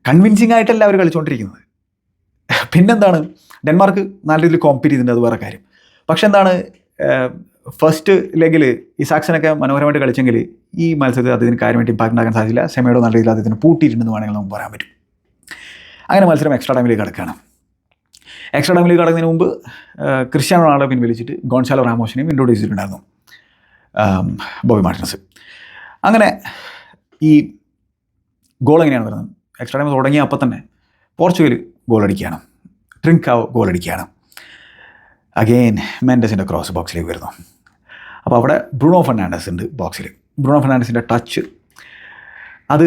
കൺവിൻസിങ് ആയിട്ടല്ല അവർ കളിച്ചുകൊണ്ടിരിക്കുന്നത്. പിന്നെന്താണ്, ഡെൻമാർക്ക് നല്ല രീതിയിൽ കോമ്പീറ്റ് ചെയ്തിട്ടുണ്ട്, അത് വേറെ കാര്യം. പക്ഷെ എന്താണ്, ഫസ്റ്റ് ലെഗിൽ ഇസാക്സനൊക്കെ മനോഹരമായിട്ട് കളിച്ചെങ്കിൽ ഈ മത്സരത്തിൽ അദ്ദേഹത്തിന് കാര്യമായിട്ട് ഇമ്പാക്ട് ഉണ്ടാക്കാൻ സാധിച്ചില്ല. സെമയോടോ നല്ല രീതിയിൽ അദ്ദേഹത്തിന് പൂട്ടിയിട്ടുണ്ടെന്ന് വേണമെങ്കിൽ നമുക്ക് പറയാൻ പറ്റും. അങ്ങനെ മത്സരം എക്സ്ട്രാ ടൈമിലേക്ക് കിടക്കുകയാണ്. എക്സ്ട്രാ ടൈമിലേക്ക് കിടക്കുന്നതിന് മുമ്പ് ക്രിസ്ത്യാനോ റൊണാൾഡോ പിൻവലിച്ചിട്ട് ഗോൺസാലോ റാമോസിനെയും ഇൻട്രൊഡ്യൂസ് ചെയ്തിട്ടുണ്ടായിരുന്നു ബോബി മാർട്ടിനസ്. അങ്ങനെ ഈ ഗോൾ എങ്ങനെയാണ് വരുന്നത്, എക്സ്ട്രാ ടൈം തുടങ്ങിയ അപ്പം തന്നെ പോർച്ചുഗൽ ഗോളടിക്കുകയാണ്. ട്രിങ്കാവോ ഗോളടിക്കുകയാണ്. അഗെയിൻ മെൻഡസിൻ്റെ ക്രോസ് ബോക്സിലേക്ക് വരുന്നു. അപ്പോൾ അവിടെ ബ്രൂണോ ഫെർണാണ്ടസ് ഉണ്ട് ബോക്സിൽ. ബ്രൂണോ ഫെർണാണ്ടസിൻ്റെ ടച്ച് അത്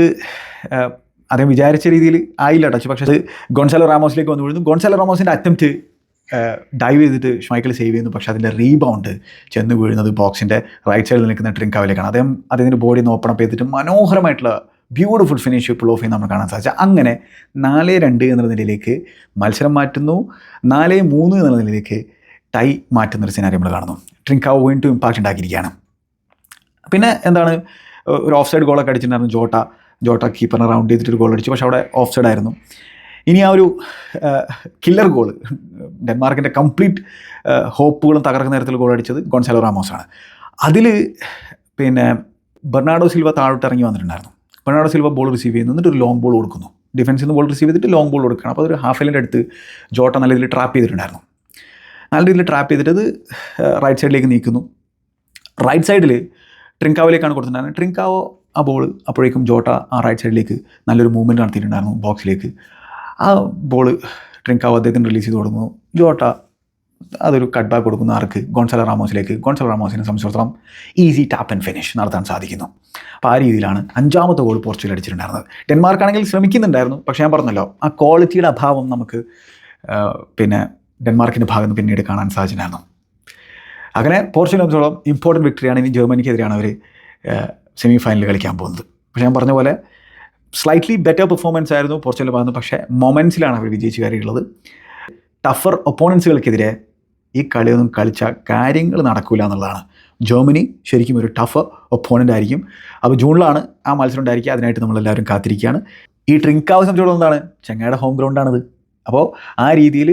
അദ്ദേഹം വിചാരിച്ച രീതിയിൽ ആയില്ല ടച്ച്. പക്ഷേ അത് ഗോൺസാലോ റാമോസിലേക്ക് വന്നു വീഴുന്നു. ഗോൺസാലോ റാമോസിൻ്റെ അറ്റംപ്റ്റ് ഡൈവ് ചെയ്തിട്ട് ഷ്മൈക്കൽ സേവ് ചെയ്യുന്നു. പക്ഷേ അതിൻ്റെ റീബൗണ്ട് ചെന്ന് വീഴുന്നത് ബോക്സിൻ്റെ റൈറ്റ് സൈഡിൽ നിൽക്കുന്ന ട്രിങ്കാവിലേക്കാണ്. അദ്ദേഹത്തിൻ്റെ ബോഡി ഒന്ന് ഓപ്പൺ അപ്പ് ചെയ്തിട്ട് മനോഹരമായിട്ടുള്ള ബ്യൂട്ടിഫുൾ ഫിനിഷ് പുൾ ഓഫ് ചെയ്യുന്ന നമ്മൾ കാണാൻ സാധിച്ചു. അങ്ങനെ 4-2 എന്നുള്ള നിലയിലേക്ക് മത്സരം മാറ്റുന്നു. 4-3 എന്നുള്ള നിലയിലേക്ക് ടൈ മാറ്റുന്നൊരു സിനാരി നമ്മൾ കാണുന്നു. ട്രിങ്കാവ് വീണ്ടും ഇമ്പാക്റ്റ് ഉണ്ടാക്കിയിരിക്കുകയാണ്. പിന്നെ എന്താണ്, ഒരു ഓഫ് സൈഡ് ഗോളൊക്കെ അടിച്ചിട്ടുണ്ടായിരുന്നു. ജോട്ട കീപ്പറിനെ റൗണ്ട് ചെയ്തിട്ടൊരു ഗോൾ അടിച്ചു. പക്ഷേ അവിടെ ഓഫ് സൈഡ് ആയിരുന്നു. ഇനി ആ ഒരു കില്ലർ ഗോൾ, ഡെൻമാർക്കിൻ്റെ കംപ്ലീറ്റ് ഹോപ്പുകളും തകർക്കുന്ന തരത്തിൽ ഗോൾ അടിച്ചത് ഗോൺസാലോ റാമോസാണ്. അതിൽ പിന്നെ ബെർണാഡോ സിൽവ താഴോട്ട് ഇറങ്ങി വന്നിട്ടുണ്ടായിരുന്നു. ബെർണാഡോ സിൽവ ബോൾ റിസീവ് ചെയ്യുന്നു. എന്നിട്ട് ഒരു ലോങ് ബോൾ കൊടുക്കുന്നു. ഡിഫൻസിൽ നിന്ന് ബോൾ റിസീവ് ചെയ്തിട്ട് ലോങ് ബോൾ കൊടുക്കണം. അപ്പോൾ അതൊരു ഹാഫ് ലൈനിൻ്റെ അടുത്ത് ജോട്ട നല്ല രീതിയിൽ ട്രാപ്പ് ചെയ്തിട്ടുണ്ടായിരുന്നു. നല്ല രീതിയിൽ ട്രാപ്പ് ചെയ്തിട്ട് അത് റൈറ്റ് സൈഡിലേക്ക് നീക്കുന്നു. റൈറ്റ് സൈഡിൽ ട്രിങ്കാവിലേക്കാണ് കൊടുത്തിട്ടുണ്ടായിരുന്നത്. ട്രിങ്കാവോ ആ ബോൾ അപ്പോഴേക്കും ജോട്ട ആ റൈറ്റ് സൈഡിലേക്ക് നല്ലൊരു മൂവ്മെൻറ്റ് നടത്തിയിട്ടുണ്ടായിരുന്നു ബോക്സിലേക്ക്. ആ ബോൾ ട്രിങ്കാവോ അദ്ദേഹത്തിന് റിലീസ് ചെയ്ത് കൊടുക്കുന്നു. ജോട്ട അതൊരു കട്ട് ബാക്ക് കൊടുക്കുന്ന ആർക്ക് ഗോൺസലോ റാമോസിലേക്ക്. ഗോൺസലോ റാമോസിനെ സംബന്ധിച്ചിടത്തോളം ഈസി ടാപ്പ് ആൻഡ് ഫിനിഷ് നടത്താൻ സാധിക്കുന്നു. അപ്പോൾ ആ രീതിയിലാണ് 5ാമത്തെ ഗോൾ പോർച്ചുഗൽ അടിച്ചിട്ടുണ്ടായിരുന്നത്. ഡെൻമാർക്കാണെങ്കിൽ ശ്രമിക്കുന്നുണ്ടായിരുന്നു, പക്ഷേ ഞാൻ പറഞ്ഞല്ലോ ആ ക്വാളിറ്റിയുടെ അഭാവം നമുക്ക് പിന്നെ ഡെൻമാർക്കിൻ്റെ ഭാഗത്ത് നിന്ന് പിന്നീട് കാണാൻ സാധിച്ചിട്ടുണ്ടായിരുന്നു. അങ്ങനെ പോർച്ചുഗലിനെ സംബന്ധിച്ചോളം ഇമ്പോർട്ടൻറ്റ് വിക്ടറിയാണ്. ഇനി ജർമ്മനിക്കെതിരെയാണ് അവർ സെമി ഫൈനലിൽ കളിക്കാൻ പോകുന്നത്. പക്ഷേ ഞാൻ പറഞ്ഞ പോലെ സ്ലൈറ്റ്ലി ബെറ്റർ പെർഫോമൻസ് ആയിരുന്നു പോർച്ചുഗലിൻ്റെ ഭാഗത്ത്, പക്ഷേ മൊമെൻറ്റ്സിലാണ് അവർ വിജയിച്ച് കയറിയിട്ടുള്ളത്. ടഫർ ഒപ്പോണൻസുകൾക്കെതിരെ ഈ കളിയൊന്നും കളിച്ച കാര്യങ്ങൾ നടക്കില്ല എന്നുള്ളതാണ്. ജർമ്മനി ശരിക്കും ഒരു ടഫ് ഒപ്പോണൻ്റ് ആയിരിക്കും. അപ്പോൾ ജൂണിലാണ് ആ മത്സരം ഉണ്ടായിരിക്കുക. അതിനായിട്ട് നമ്മളെല്ലാവരും കാത്തിരിക്കുകയാണ്. ഈ ട്രിങ്കാവ് സംബന്ധിച്ചോളം എന്താണ്, ചെങ്ങായുടെ ഹോം ഗ്രൗണ്ടാണിത്. അപ്പോൾ ആ രീതിയിൽ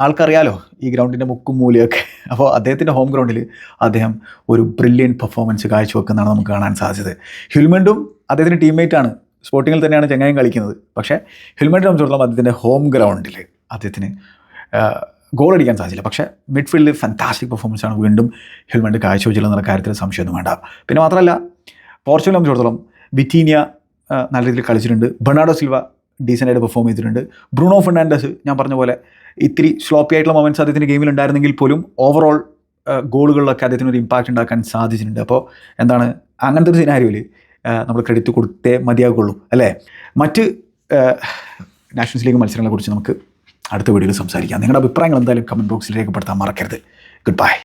ആൾക്കറിയാലോ ഈ ഗ്രൗണ്ടിൻ്റെ മുക്കും മൂലയൊക്കെ. അപ്പോൾ അദ്ദേഹത്തിൻ്റെ ഹോം ഗ്രൗണ്ടിൽ അദ്ദേഹം ഒരു ബ്രില്യൻ പെർഫോമൻസ് കാഴ്ചവെക്കുന്നതാണ് നമുക്ക് കാണാൻ സാധിച്ചത്. ഹിൽമണ്ടും അദ്ദേഹത്തിൻ്റെ ടീംമേറ്റാണ്, സ്പോർട്ടിങ്ങിൽ തന്നെയാണ് ചെങ്ങായും കളിക്കുന്നത്. പക്ഷേ ഹിൽമണ്ടിനെ സംബന്ധിച്ചിടത്തോളം അദ്ദേഹത്തിൻ്റെ ഹോം ഗ്രൗണ്ടിൽ അദ്ദേഹത്തിന് ഗോൾ അടിക്കാൻ സാധിച്ചില്ല. പക്ഷേ മിഡ്ഫീൽഡിൽ ഫാന്റാസ്റ്റിക് പെർഫോമൻസാണ് വീണ്ടും ഹിൽമണ്ട് കാഴ്ചവെച്ചിട്ടുള്ള കാര്യത്തിൽ സംശയമൊന്നും വേണ്ട. പിന്നെ മാത്രമല്ല പോർച്ചുഗലിനെ സംബന്ധിച്ചിടത്തോളം വിറ്റീനിയ നല്ല രീതിയിൽ കളിച്ചിട്ടുണ്ട്. ബെർണാഡോ സിൽവ ഡീസൻ്റായിട്ട് പെർഫോം ചെയ്തിട്ടുണ്ട്. ബ്രൂണോ ഫെർണാണ്ടസ് ഞാൻ പറഞ്ഞ പോലെ ഇത്തിരി സ്ലോപ്പി ആയിട്ടുള്ള മൊമെൻറ്റ്സ് അദ്ദേഹത്തിൻ്റെ ഗെയിമിൽ ഉണ്ടായിരുന്നെങ്കിൽ പോലും ഓവറോൾ ഗോളുകളിലൊക്കെ അദ്ദേഹത്തിന് ഒരു ഇമ്പാക്റ്റ് ഉണ്ടാക്കാൻ സാധിച്ചിട്ടുണ്ട്. അപ്പോൾ എന്താണ്, അങ്ങനത്തെ ഒരു സിനാരിയോയിൽ നമ്മൾ ക്രെഡിറ്റ് കൊടുത്തേ മതിയാകുള്ളൂ അല്ലേ. മറ്റ് നാഷണൽസ് ലീഗ് മത്സരങ്ങളെക്കുറിച്ച് നമുക്ക് അടുത്ത വീഡിയോയിൽ സംസാരിക്കാം. നിങ്ങളുടെ അഭിപ്രായങ്ങൾ എന്തായാലും കമൻറ്റ് ബോക്സിൽ രേഖപ്പെടുത്താൻ മറക്കരുത്. Good bye.